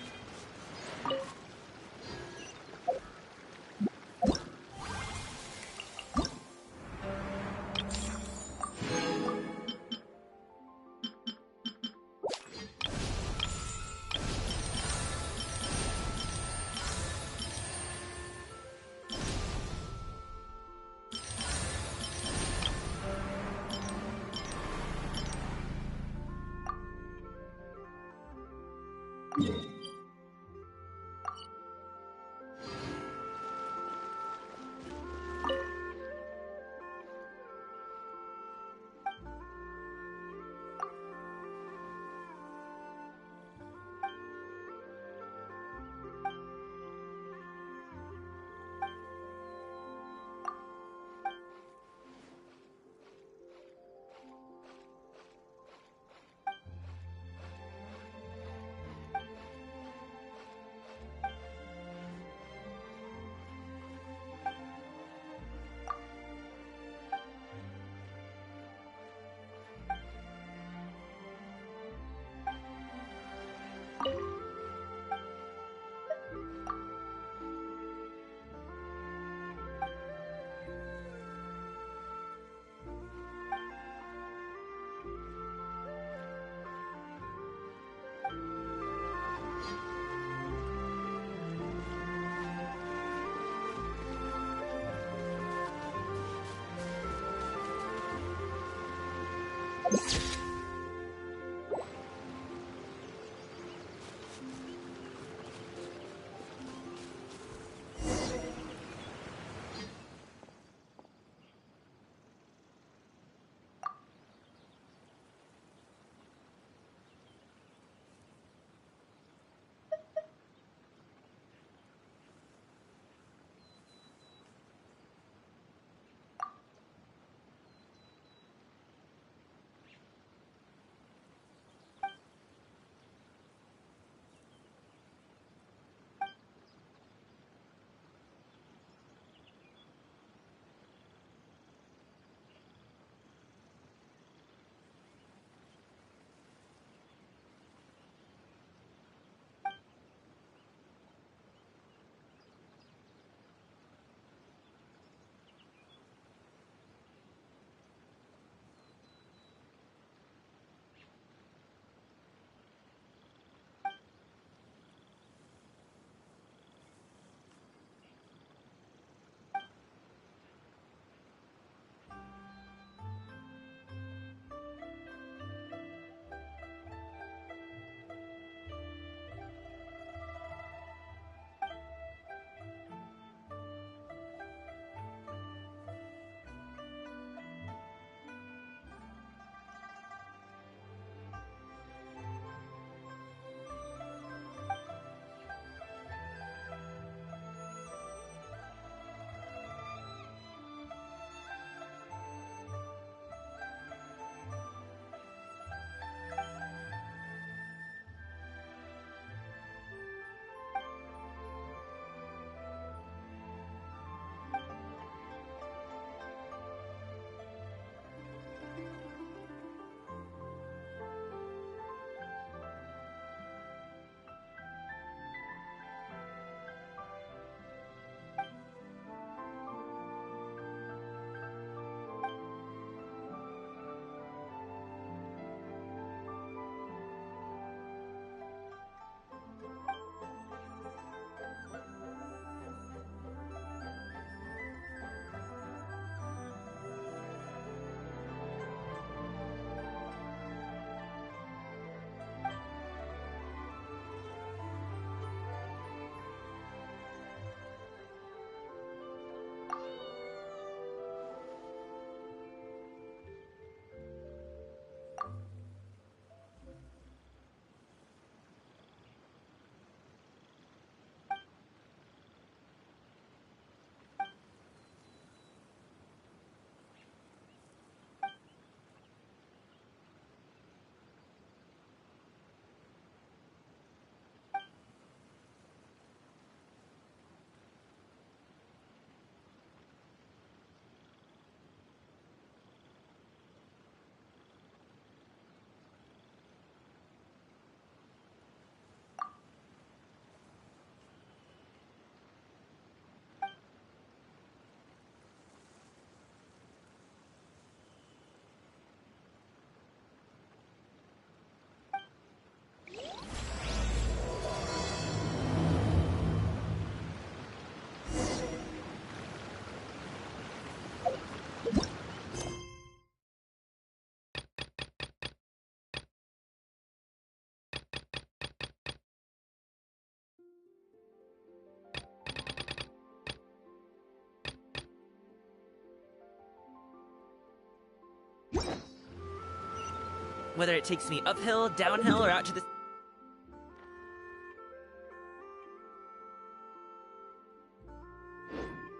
Whether it takes me uphill, downhill, or out to the...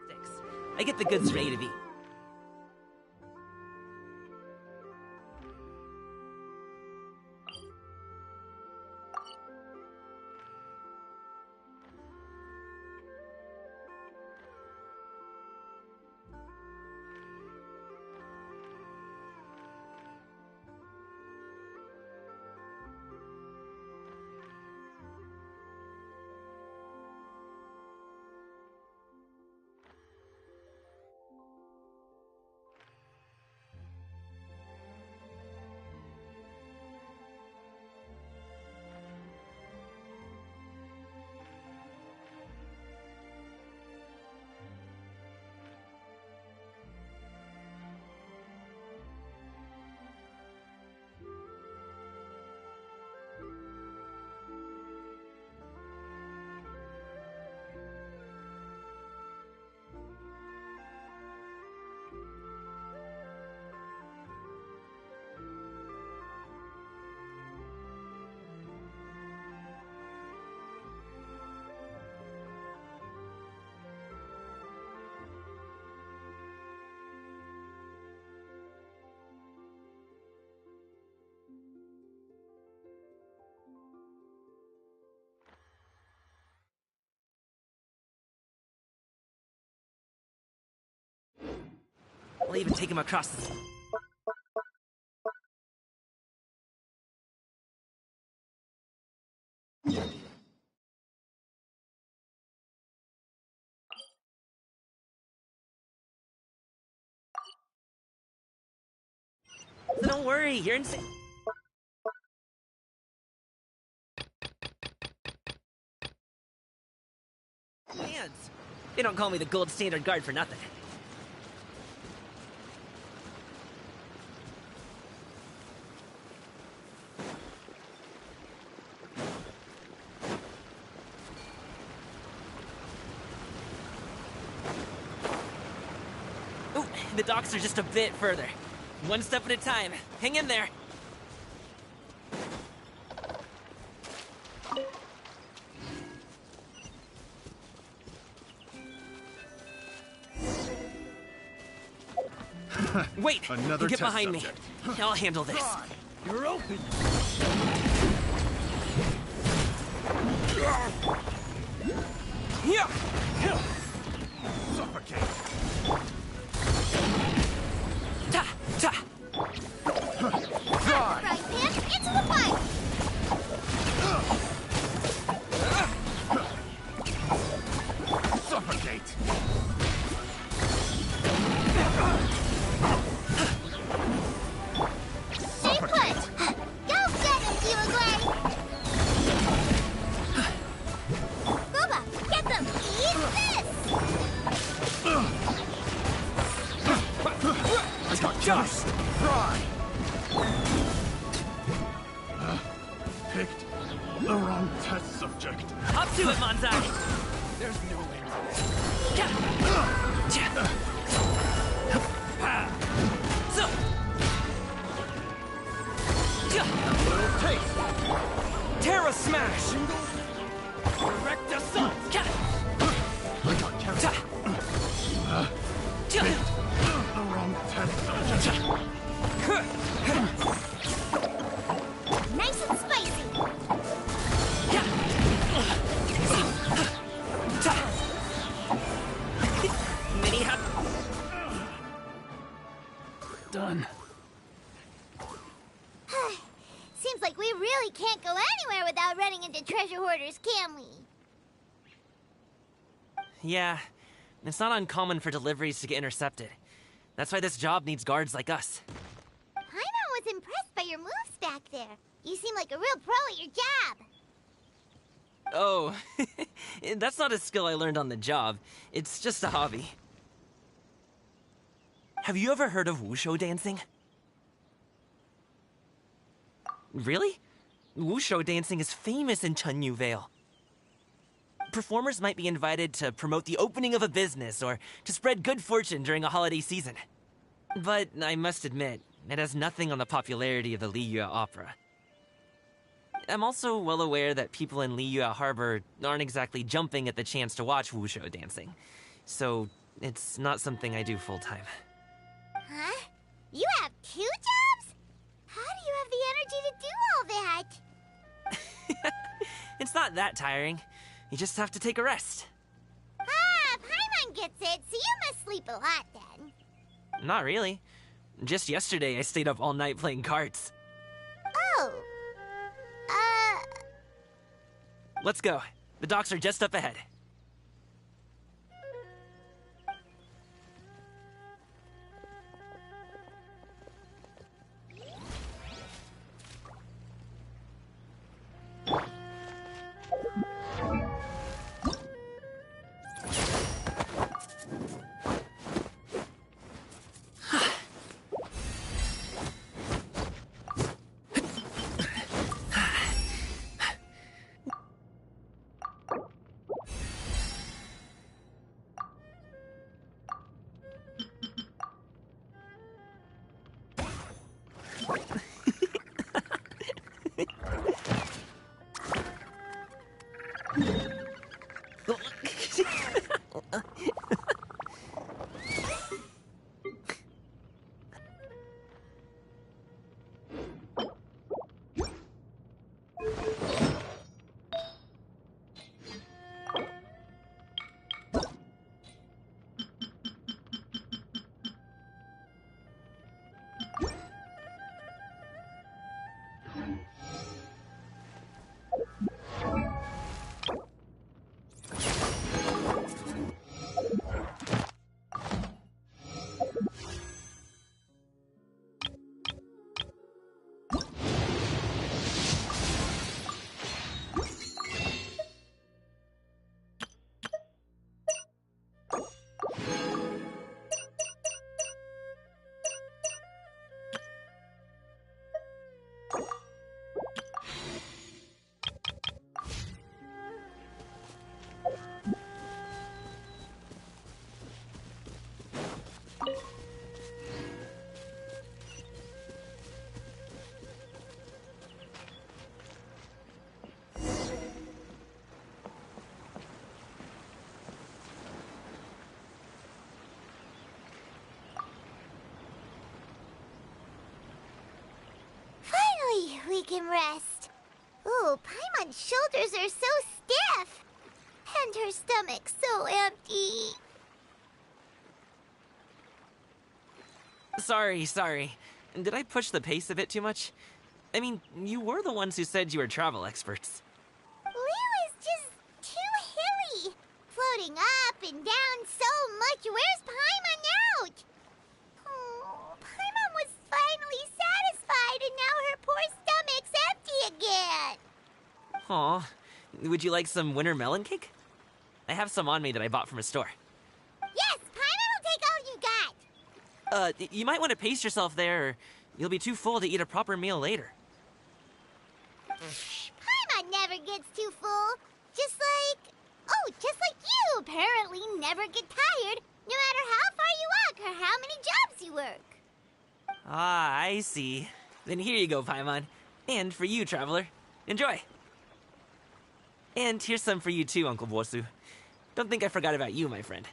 sticks. I get the goods from A to B. I'll even take him across the... So don't worry, you're insane. Hands. They don't call me the gold standard guard for nothing. Ooh, the docks are just a bit further. One step at a time. Hang in there. Wait! Another get test behind subject. me. I'll handle this. You're open. Yeah. Suffocate. Ta! Ta! Try. Right, Pam, into the pipe! Suffocate. Stay put! Go get him, Kiwagway! Booba, get them! Eat this! I got just try. Picked the wrong test subject. Up to it, Manzai! There's no way. Ja. Ja. So. Ja. Little taste. Terra Smash! Direct Assault! Ja. I got carried. Ja. Ja. The wrong test subject. Nice and spicy! Ja. Ja. Mini hop. Done. Seems like we really can't go anywhere without running into treasure hoarders, can we? Yeah, it's not uncommon for deliveries to get intercepted. That's why this job needs guards like us. Paimon was impressed by your moves back there. You seem like a real pro at your job. Oh, that's not a skill I learned on the job. It's just a hobby. Have you ever heard of wushu dancing? Really? Wushu dancing is famous in Chunyu Vale. Performers might be invited to promote the opening of a business or to spread good fortune during a holiday season. But I must admit, it has nothing on the popularity of the Liyue Opera. I'm also well aware that people in Liyue Harbor aren't exactly jumping at the chance to watch wushou dancing, so it's not something I do full-time. Huh? You have 2 jobs? How do you have the energy to do all that? It's not that tiring. You just have to take a rest. Ah, Paimon gets it, so you must sleep a lot then. Not really. Just yesterday, I stayed up all night playing cards. Oh. Let's go. The docks are just up ahead. Finally, we can rest. Ooh, Paimon's shoulders are so stiff. And her stomach so empty. Sorry. Did I push the pace a bit too much? I mean, you were the ones who said you were travel experts. Liu is just too hilly. Floating up and down so much. Where's Paimon out? Oh, Paimon was finally satisfied and now her poor stomach's empty again. Aw, would you like some winter melon cake? I have some on me that I bought from a store. Yes, Paimon will take all you got. You might want to pace yourself there, or you'll be too full to eat a proper meal later. Paimon never gets too full. Just like you apparently never get tired, no matter how far you walk or how many jobs you work. Ah, I see. Then here you go, Paimon. And for you, traveler. Enjoy. And here's some for you too, Uncle Bosu. Don't think I forgot about you, my friend.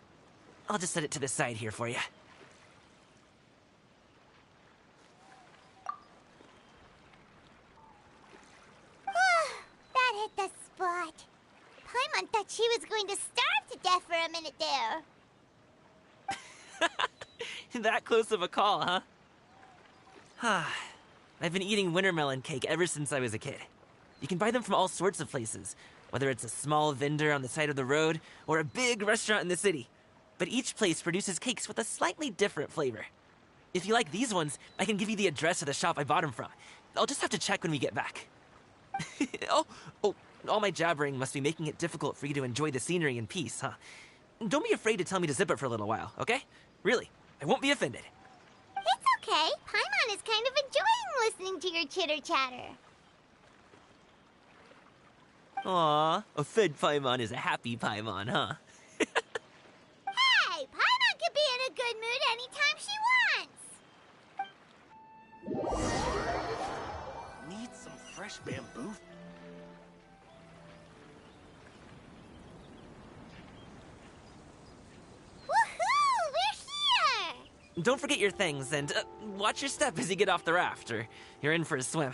I'll just set it to the side here for you. That hit the spot. Paimon thought she was going to starve to death for a minute there. That close of a call, huh? I've been eating winter melon cake ever since I was a kid. You can buy them from all sorts of places, whether it's a small vendor on the side of the road or a big restaurant in the city. But each place produces cakes with a slightly different flavor. If you like these ones, I can give you the address of the shop I bought them from. I'll just have to check when we get back. Oh, all my jabbering must be making it difficult for you to enjoy the scenery in peace, huh? Don't be afraid to tell me to zip it for a little while, okay? Really, I won't be offended. It's okay. Paimon is kind of enjoying listening to your chitter-chatter. Aw, a fed Paimon is a happy Paimon, huh? Hey, Paimon could be in a good mood anytime she wants. fresh bamboo? Woohoo! We're here! Don't forget your things, and watch your step as you get off the raft, or you're in for a swim.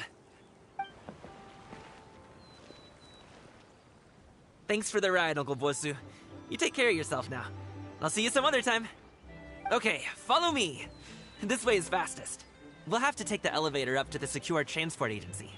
Thanks for the ride, Uncle Bosu. You take care of yourself now. I'll see you some other time. Okay, follow me. This way is fastest. We'll have to take the elevator up to the secure transport agency.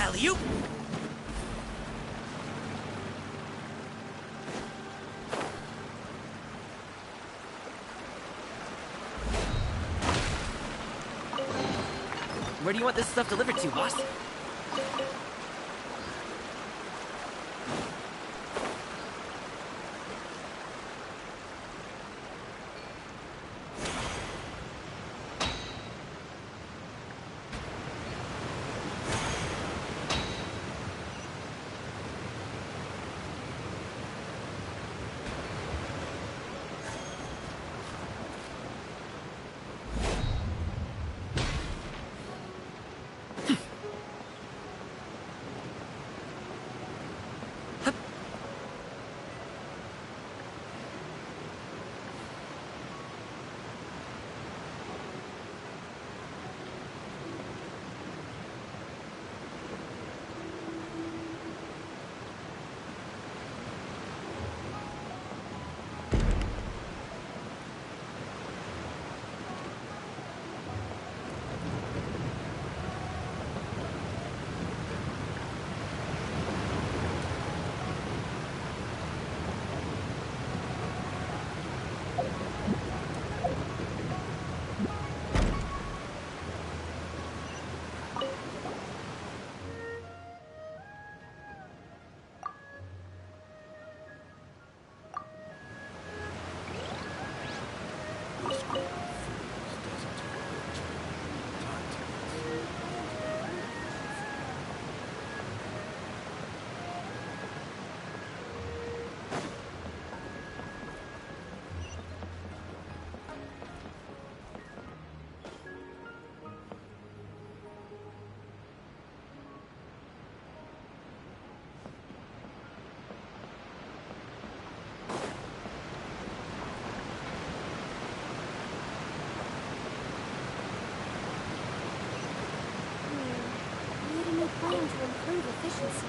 Alley-oop! Where do you want this stuff delivered to, boss? Plan to improve efficiency.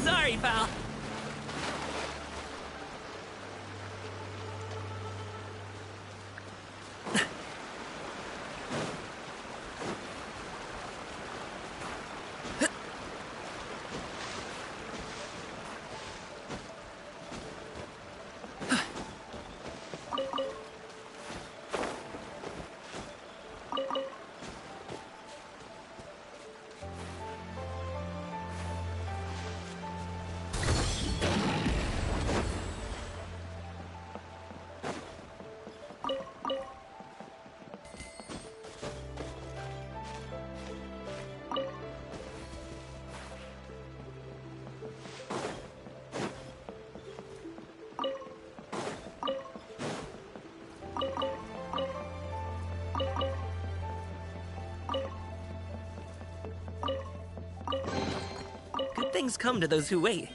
Sorry, pal. Good things come to those who wait.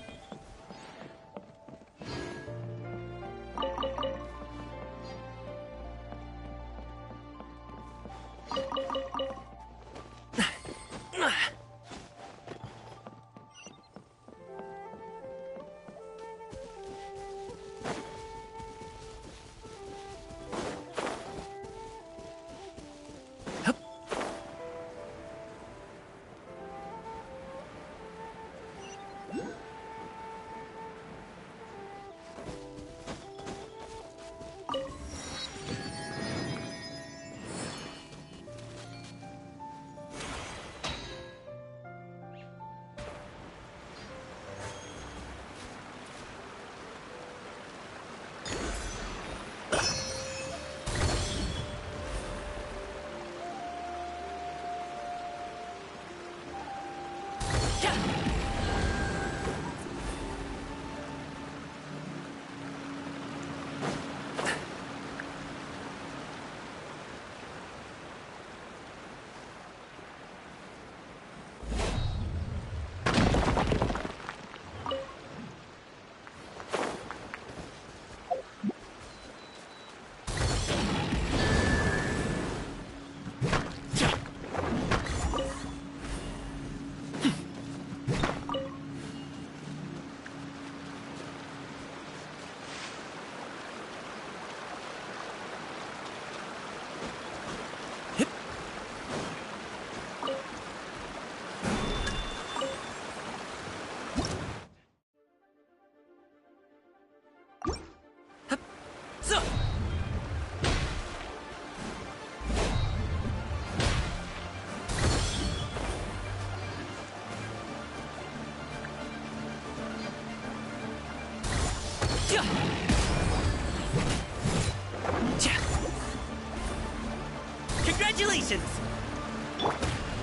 Congratulations!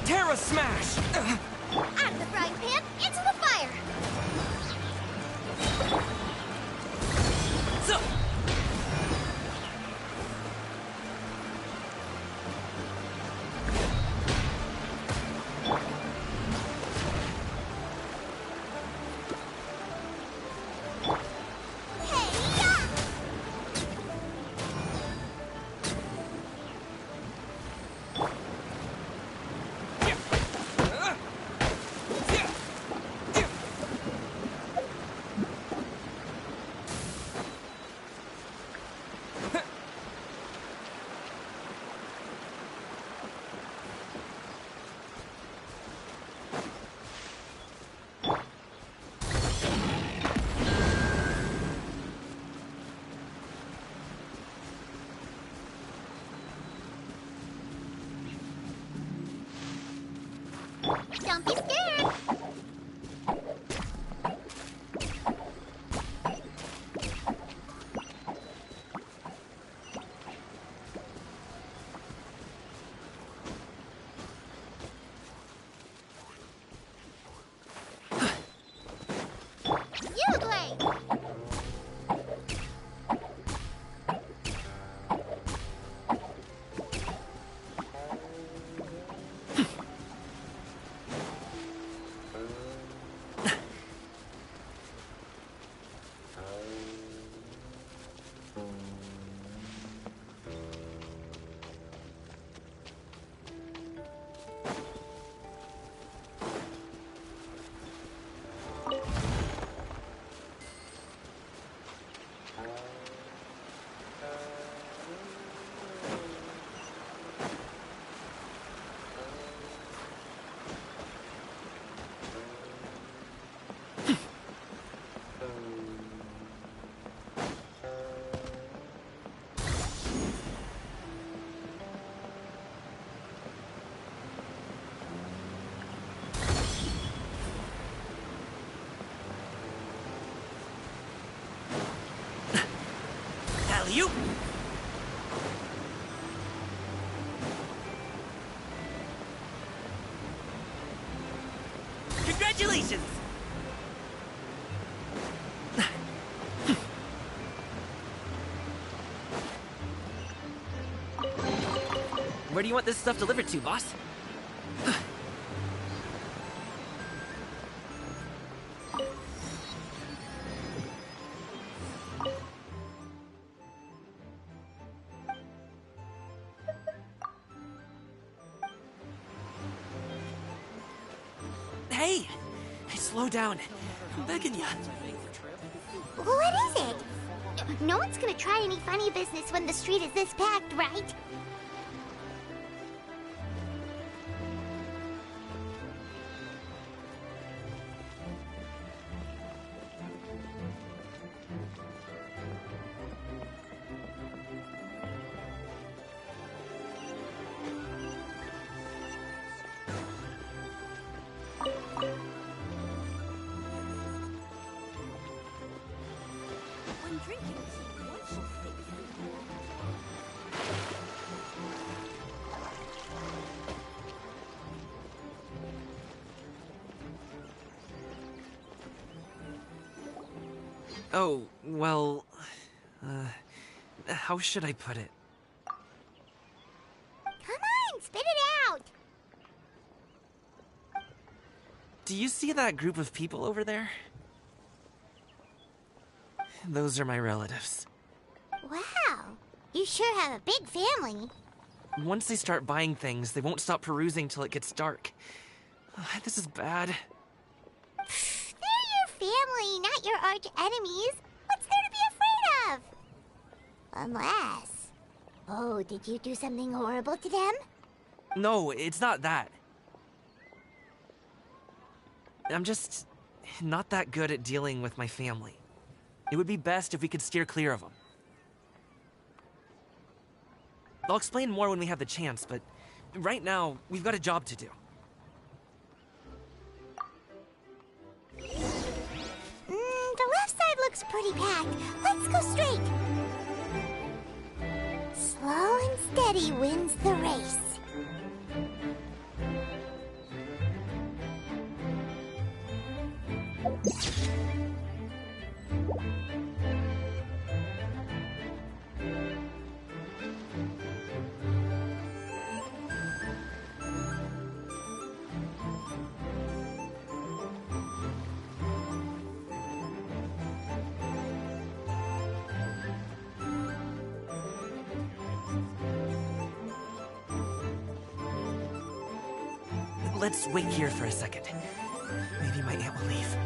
Terra Smash! Out of the frying pan, into the fire! So, Don't be scared! You great! you. Congratulations! Where do you want this stuff delivered to, boss? Hey! Slow down. I'm begging you. What is it? No one's gonna try any funny business when the street is this packed, right? Oh, well... how should I put it? Come on, spit it out! Do you see that group of people over there? Those are my relatives. Wow, you sure have a big family. Once they start buying things, they won't stop perusing till it gets dark. This is bad. They're your family, not your arch enemies. What's there to be afraid of? Unless... Oh, did you do something horrible to them? No, it's not that. I'm just not that good at dealing with my family. It would be best if we could steer clear of them. I'll explain more when we have the chance, but right now, we've got a job to do. The left side looks looks pretty packed. Let's go straight. Slow and steady wins the race. Let's wait here for a second. Maybe my aunt will leave.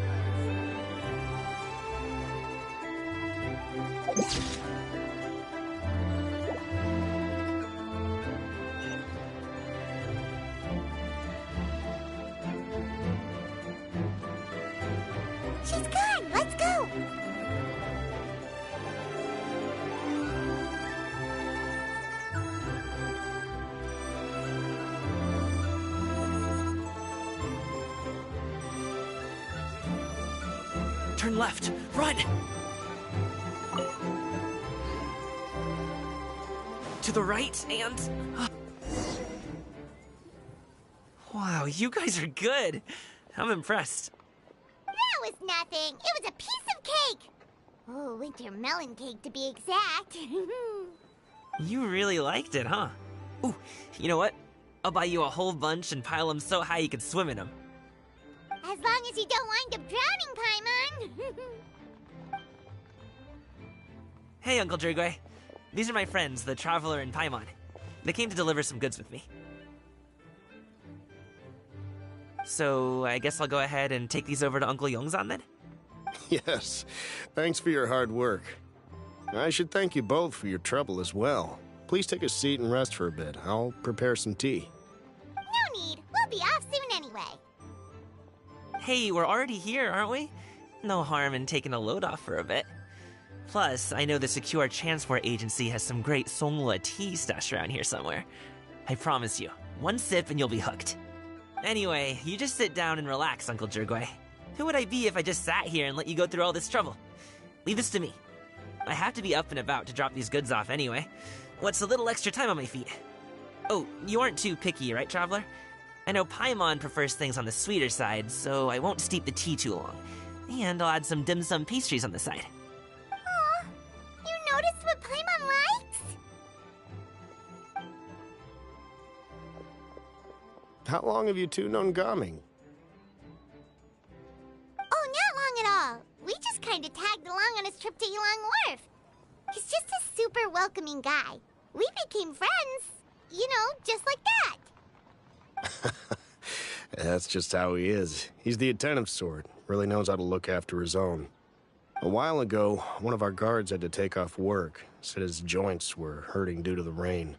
She's gone! Let's go! Turn left! Run! To the right and... Wow, you guys are good! I'm impressed. That was nothing. It was a piece of cake. Oh, winter melon cake to be exact. You really liked it, huh? Ooh, you know what? I'll buy you a whole bunch and pile them so high you can swim in them. As long as you don't wind up drowning, Paimon. Hey, Uncle Drugway. These are my friends, the Traveler and Paimon. They came to deliver some goods with me. So, I guess I'll go ahead and take these over to Uncle Yongzan then? Yes, thanks for your hard work. I should thank you both for your trouble as well. Please take a seat and rest for a bit. I'll prepare some tea. No need. We'll be off soon anyway. Hey, we're already here, aren't we? No harm in taking a load off for a bit. Plus, I know the Secure Transport Agency has some great Songhua tea stashed around here somewhere. I promise you, one sip and you'll be hooked. Anyway, you just sit down and relax, Uncle Jirgway. Who would I be if I just sat here and let you go through all this trouble? Leave this to me. I have to be up and about to drop these goods off anyway. What's a little extra time on my feet? Oh, you aren't too picky, right, Traveler? I know Paimon prefers things on the sweeter side, so I won't steep the tea too long. And I'll add some dim sum pastries on the side. Aw, you noticed what Paimon likes? How long have you two known Gaming? Oh, not long at all. We just kind of tagged along on his trip to Yulong Wharf. He's just a super welcoming guy. We became friends, you know, just like that. That's just how he is. He's the attentive sort. Really knows how to look after his own. A while ago, one of our guards had to take off work. Said his joints were hurting due to the rain.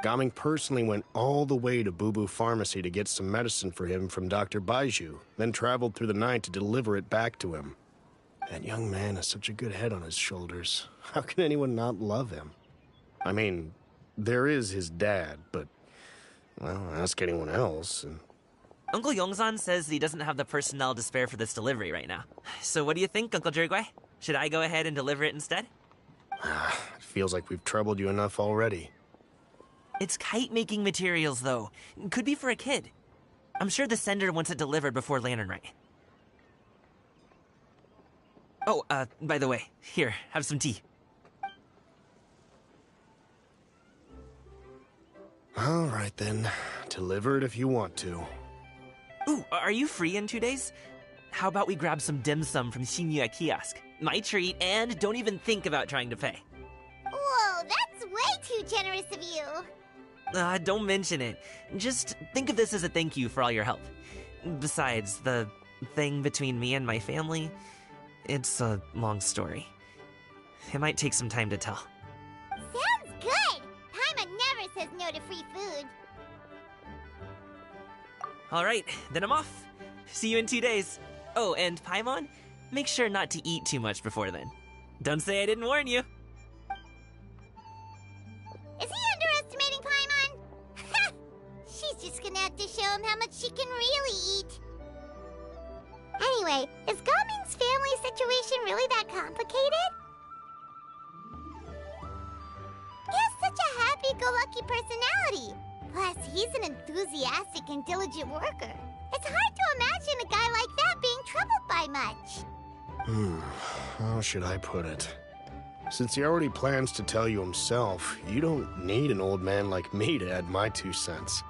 Gaming personally went all the way to Boo Boo Pharmacy to get some medicine for him from Dr. Baiju, then traveled through the night to deliver it back to him. That young man has such a good head on his shoulders. How can anyone not love him? I mean, there is his dad, but, well, ask anyone else, and... Uncle Yongzan says he doesn't have the personnel to spare for this delivery right now. So what do you think, Uncle Jirgway? Should I go ahead and deliver it instead? It feels like we've troubled you enough already. It's kite-making materials, though. Could be for a kid. I'm sure the sender wants it delivered before Lantern Rite. Oh, by the way, here, have some tea. All right, then. Deliver it if you want to. Ooh, are you free in 2 days? How about we grab some dim sum from Shinya Kiosk? My treat, and don't even think about trying to pay. Whoa, that's way too generous of you. Don't mention it. Just think of this as a thank you for all your help. Besides, the thing between me and my family, it's a long story. It might take some time to tell. Sounds good. Paimon never says no to free food. Alright, then I'm off. See you in 2 days. Oh, and Paimon, make sure not to eat too much before then. Don't say I didn't warn you. Is he underestimating Paimon? She's just gonna have to show him how much she can really eat. Anyway, is Gaming's family situation really that complicated? He has such a happy-go-lucky personality. Plus, he's an enthusiastic and diligent worker. It's hard to imagine a guy like that being troubled by much. How should I put it? Since he already plans to tell you himself, you don't need an old man like me to add my 2 cents.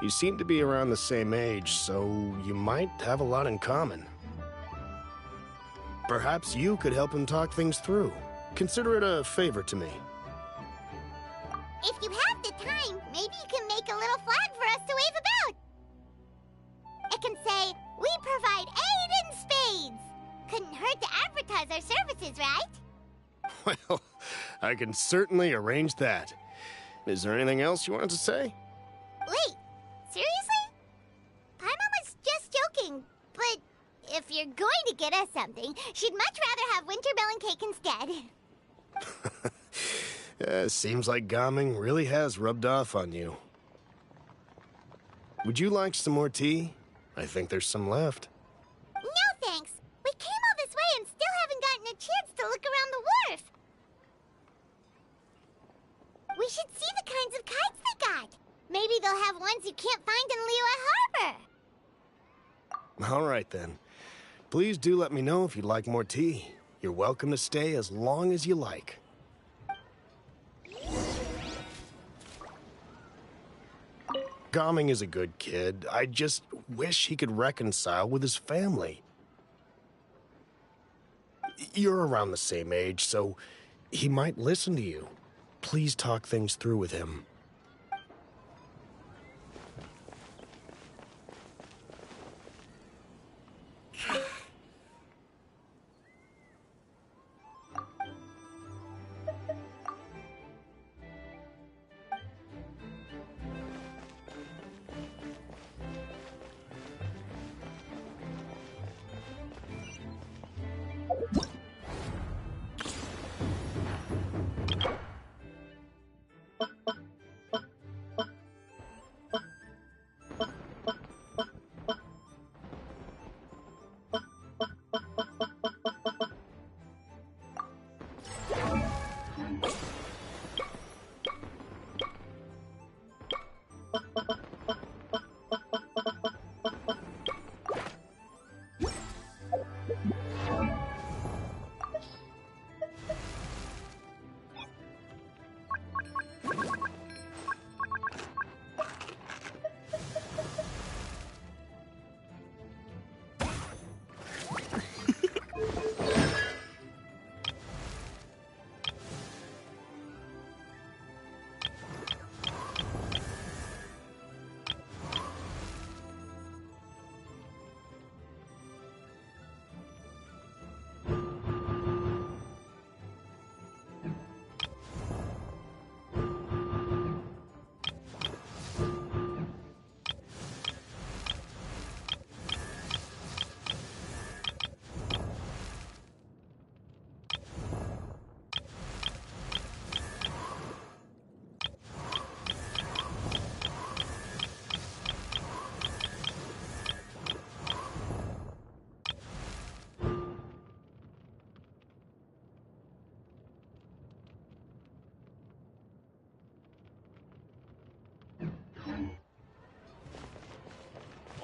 You seem to be around the same age, so you might have a lot in common. Perhaps you could help him talk things through. Consider it a favor to me. If you have the time, maybe you can make a little flag for us to wave about. It can say, "We provide aid in spades." Couldn't hurt to advertise our services, right? Well, I can certainly arrange that. Is there anything else you wanted to say? Wait, seriously? Paimon was just joking, but if you're going to get us something, she'd much rather have wintermelon cake instead. Seems like Gaming really has rubbed off on you. Would you like some more tea? I think there's some left. No thanks. We came all this way and still haven't gotten a chance to look around the wharf. We should see the kinds of kites they got. Maybe they'll have ones you can't find in Liyue Harbor. All right, then. Please do let me know if you'd like more tea. You're welcome to stay as long as you like. Gaming is a good kid. I just wish he could reconcile with his family. You're around the same age, so he might listen to you. Please talk things through with him.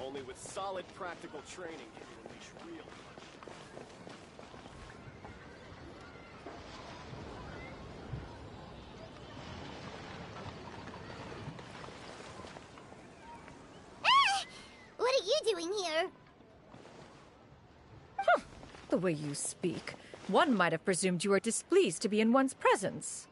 Only with solid practical training can you unleash real. What are you doing here? The way you speak, one might have presumed you were displeased to be in one's presence.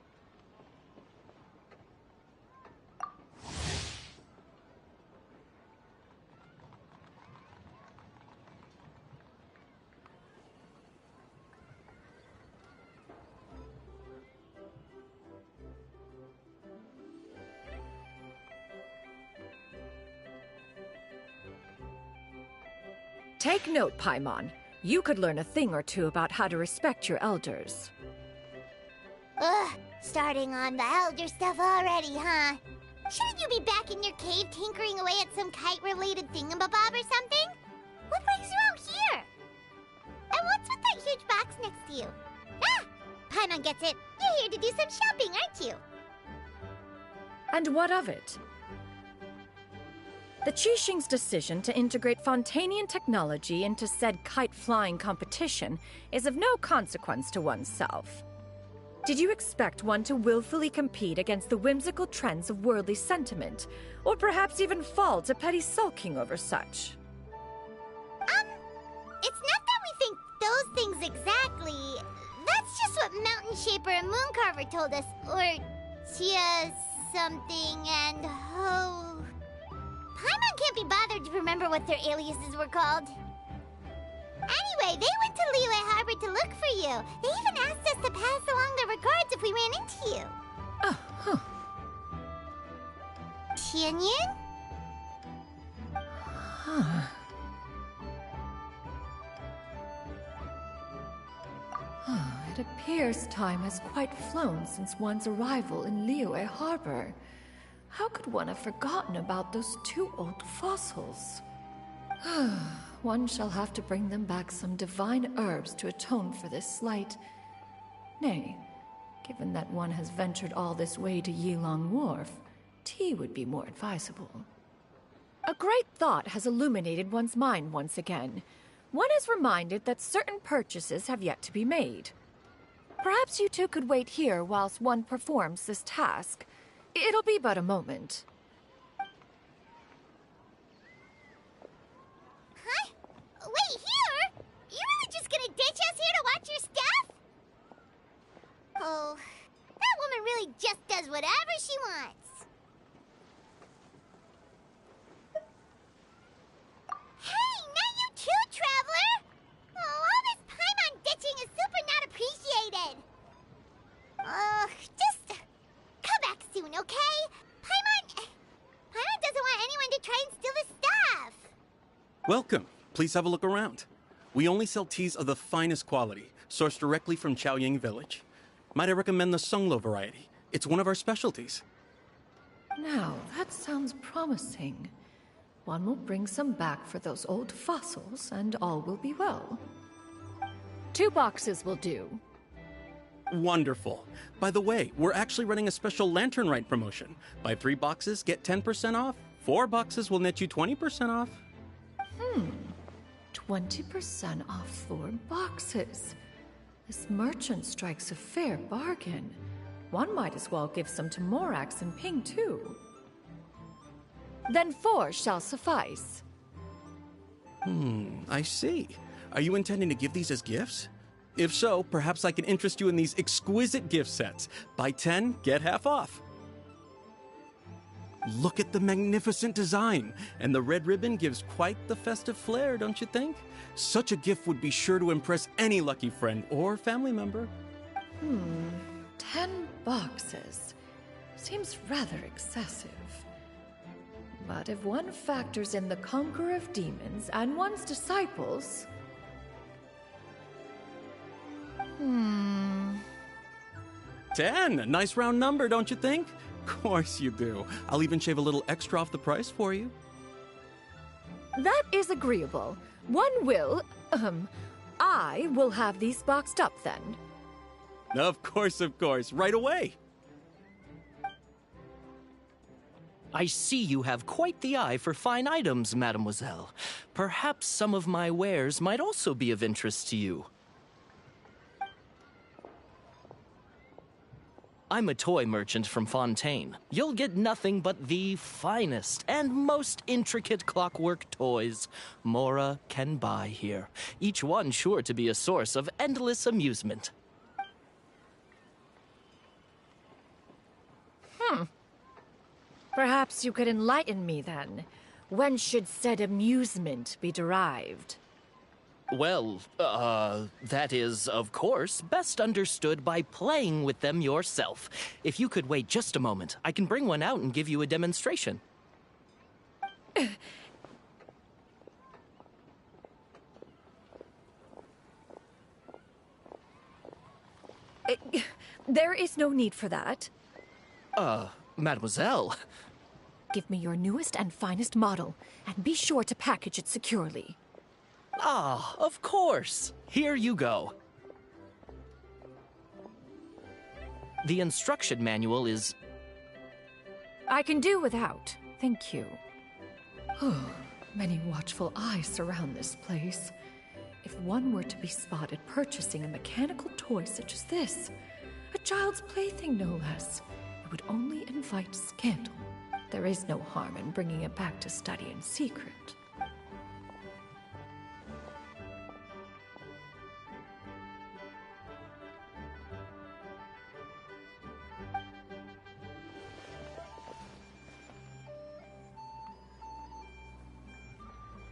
Take note, Paimon. You could learn a thing or two about how to respect your elders. Ugh, starting on the elder stuff already, huh? Shouldn't you be back in your cave tinkering away at some kite-related thingamabob or something? What brings you out here? And what's with that gets it. You're here to do some shopping, aren't you? And what of it? The Qixing's decision to integrate Fontanian technology into said kite-flying competition is of no consequence to oneself. Did you expect one to willfully compete against the whimsical trends of worldly sentiment, or perhaps even fall to petty sulking over such? It's not that we think those things exactly. That's just what Mountain Shaper and Mooncarver told us. Or Chia something and Ho... Paimon can't be bothered to remember what their aliases were called. Anyway, they went to Liyue Harbor to look for you. They even asked us to pass along their regards if we ran into you. Oh, huh. Tianyin? Huh. It appears time has quite flown since one's arrival in Liyue Harbor. How could one have forgotten about those two old fossils? One shall have to bring them back some divine herbs to atone for this slight. Nay, given that one has ventured all this way to Yilong Wharf, tea would be more advisable. A great thought has illuminated one's mind once again. One is reminded that certain purchases have yet to be made. Perhaps you two could wait here whilst one performs this task. It'll be but a moment. Huh? Wait, here? You're really just gonna ditch us here to watch your stuff? Oh, that woman really just does whatever she wants. Hey, not you too, Traveler! Oh, all this Paimon ditching is super not appreciated. Just come back soon, okay? Paimon doesn't want anyone to try and steal the stuff. Welcome. Please have a look around. We only sell teas of the finest quality, sourced directly from Chaoying Village. Might I recommend the Songlo variety? It's one of our specialties. Now, that sounds promising. One will bring some back for those old fossils, and all will be well. 2 boxes will do. Wonderful. By the way, we're actually running a special Lantern Rite promotion. Buy 3 boxes, get 10% off. 4 boxes will net you 20% off. 20% off 4 boxes. This merchant strikes a fair bargain. One might as well give some to Morax and Ping, too. Then 4 shall suffice. I see. Are you intending to give these as gifts? If so, perhaps I can interest you in these exquisite gift sets. Buy 10, get half off. Look at the magnificent design, and the red ribbon gives quite the festive flair, don't you think? Such a gift would be sure to impress any lucky friend or family member. 10 boxes. Seems rather excessive. But if one factors in the conqueror of demons and one's disciples... 10, a nice round number, don't you think? Of course you do. I'll even shave a little extra off the price for you. That is agreeable. One will, I will have these boxed up then. Of course, right away. I see you have quite the eye for fine items, mademoiselle. Perhaps some of my wares might also be of interest to you. I'm a toy merchant from Fontaine. You'll get nothing but the finest and most intricate clockwork toys Mora can buy here. Each one sure to be a source of endless amusement. Perhaps you could enlighten me then. When should said amusement be derived? Well, that is, of course, best understood by playing with them yourself. If you could wait just a moment, I can bring one out and give you a demonstration. There is no need for that. Mademoiselle. Give me your newest and finest model, and be sure to package it securely. Ah, of course. Here you go. The instruction manual is... I can do without, thank you. Many watchful eyes surround this place. If one were to be spotted purchasing a mechanical toy such as this, a child's plaything no less, it would only invite scandal. There is no harm in bringing it back to study in secret.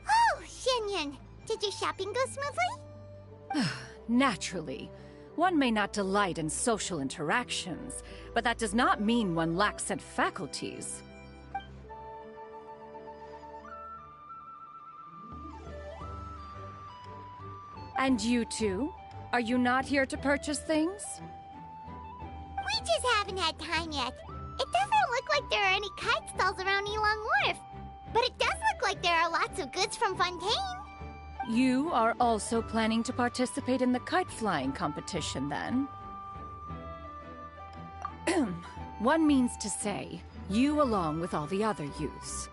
Oh, Shenyan, did your shopping go smoothly? Naturally. One may not delight in social interactions, but that does not mean one lacks said faculties. And you two? Are you not here to purchase things? We just haven't had time yet. It doesn't look like there are any kite stalls around Elong Wharf, but it does look like there are lots of goods from Fontaine. You are also planning to participate in the kite flying competition, then? One means to say, you along with all the other youths.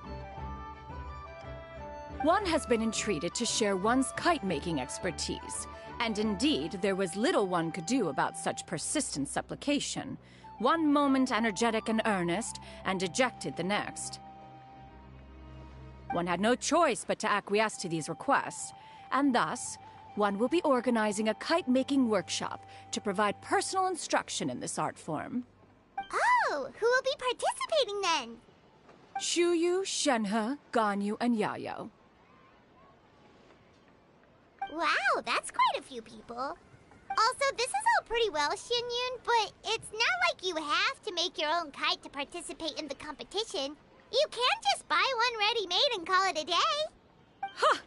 One has been entreated to share one's kite-making expertise, and indeed, there was little one could do about such persistent supplication. One moment energetic and earnest, and dejected the next. One had no choice but to acquiesce to these requests, and thus, one will be organizing a kite-making workshop to provide personal instruction in this art form. Oh, who will be participating then? Shuyu, Shenhe, Ganyu, and Yayo. Wow, that's quite a few people. Also, this is all pretty well, Xinyun, but it's not like you have to make your own kite to participate in the competition. You can just buy one ready-made and call it a day. Ha!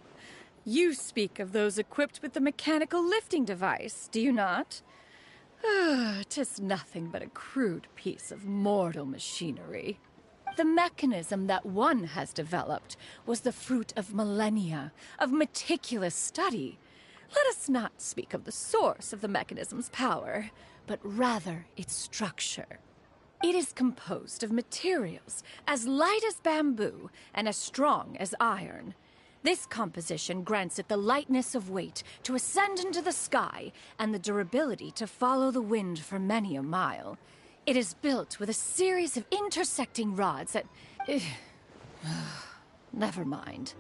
You speak of those equipped with the mechanical lifting device, do you not? 'Tis nothing but a crude piece of mortal machinery. The mechanism that one has developed was the fruit of millennia, of meticulous study. Let us not speak of the source of the mechanism's power, but rather its structure. It is composed of materials as light as bamboo and as strong as iron. This composition grants it the lightness of weight to ascend into the sky and the durability to follow the wind for many a mile. It is built with a series of intersecting rods that... Never mind.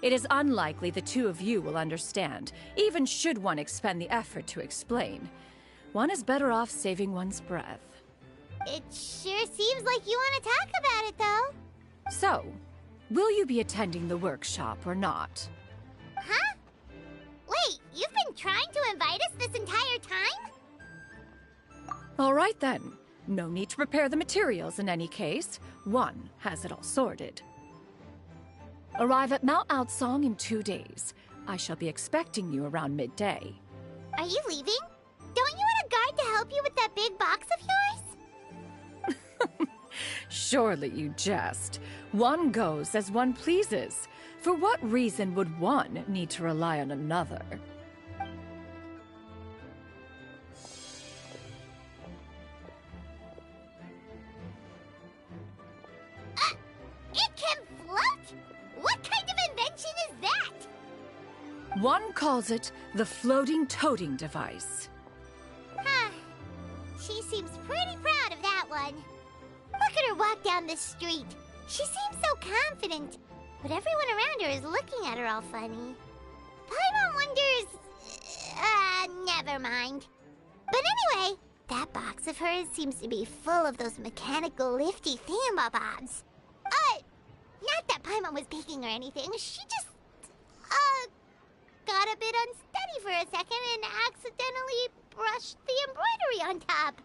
It is unlikely the two of you will understand, even should one expend the effort to explain. One is better off saving one's breath. It sure seems like you want to talk about it, though. So, will you be attending the workshop or not? Huh? Wait, you've been trying to invite us this entire time? All right then. No need to prepare the materials in any case. One has it all sorted. Arrive at Mount Outsong in 2 days. I shall be expecting you around midday. Are you leaving? Don't you want a guard to help you with that big box of yours? Surely you jest. One goes as one pleases. For what reason would one need to rely on another? It can float? What kind of invention is that? One calls it the floating toting device. Huh. She seems pretty proud of that one. Look at her walk down the street. She seems so confident, but everyone around her is looking at her all funny. Paimon wonders... never mind. But anyway, that box of hers seems to be full of those mechanical lifty thingamabobs. Not that Paimon was peeking or anything. She just, got a bit unsteady for a second and accidentally brushed the embroidery on top.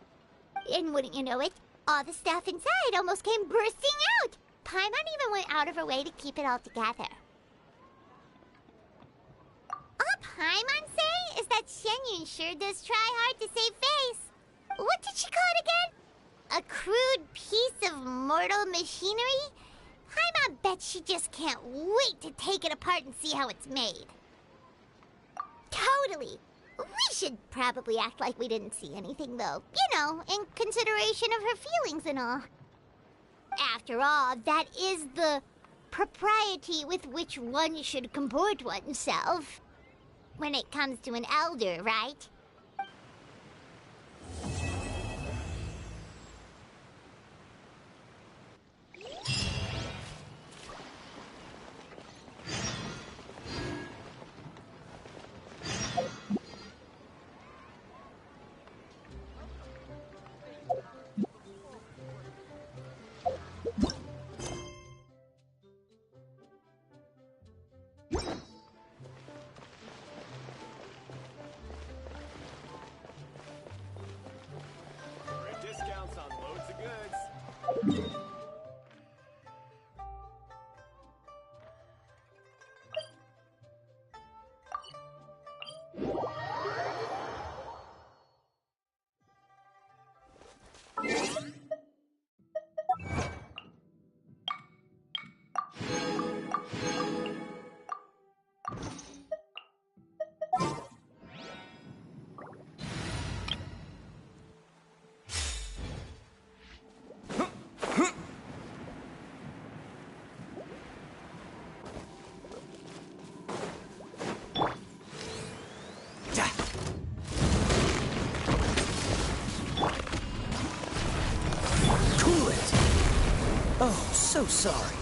And wouldn't you know it, all the stuff inside almost came bursting out. Paimon even went out of her way to keep it all together. All Paimon say is that Shenyun sure does try hard to save face. What did she call it again? A crude piece of mortal machinery? Paimon bet she just can't wait to take it apart and see how it's made. Totally. We should probably act like we didn't see anything, though. You know, in consideration of her feelings and all. After all, that is the propriety with which one should comport oneself. When it comes to an elder, right? Discounts on loads of goods. Oh, so sorry.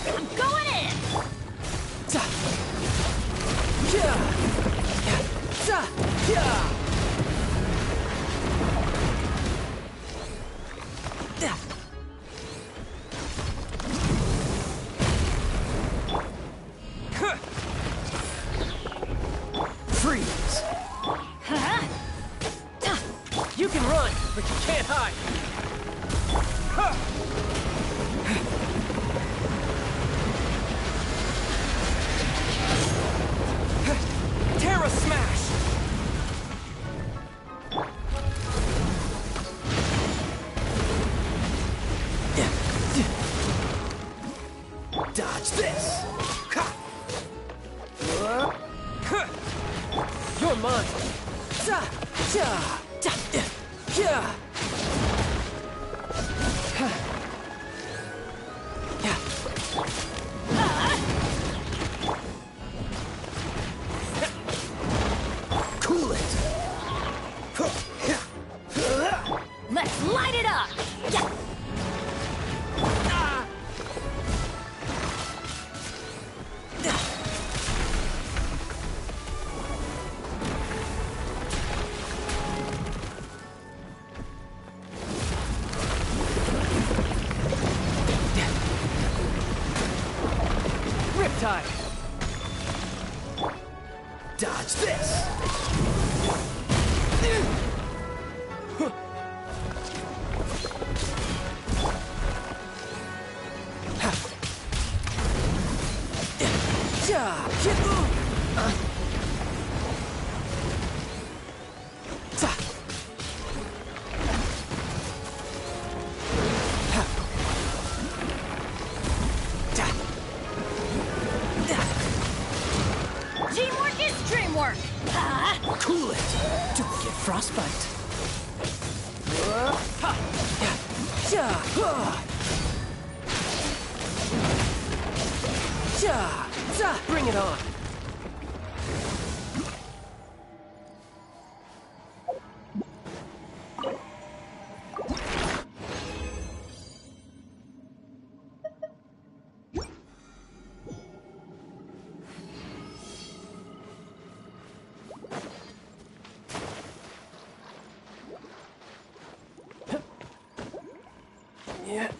I'm going in! Freeze! You can run, but you can't hide. Terra Smash! Dodge this! You're mine! Cool it! Let's light it up! Riptide! Dodge this! Teamwork is dreamwork! Cool it! Don't get frostbite! Bring it on! Yeah.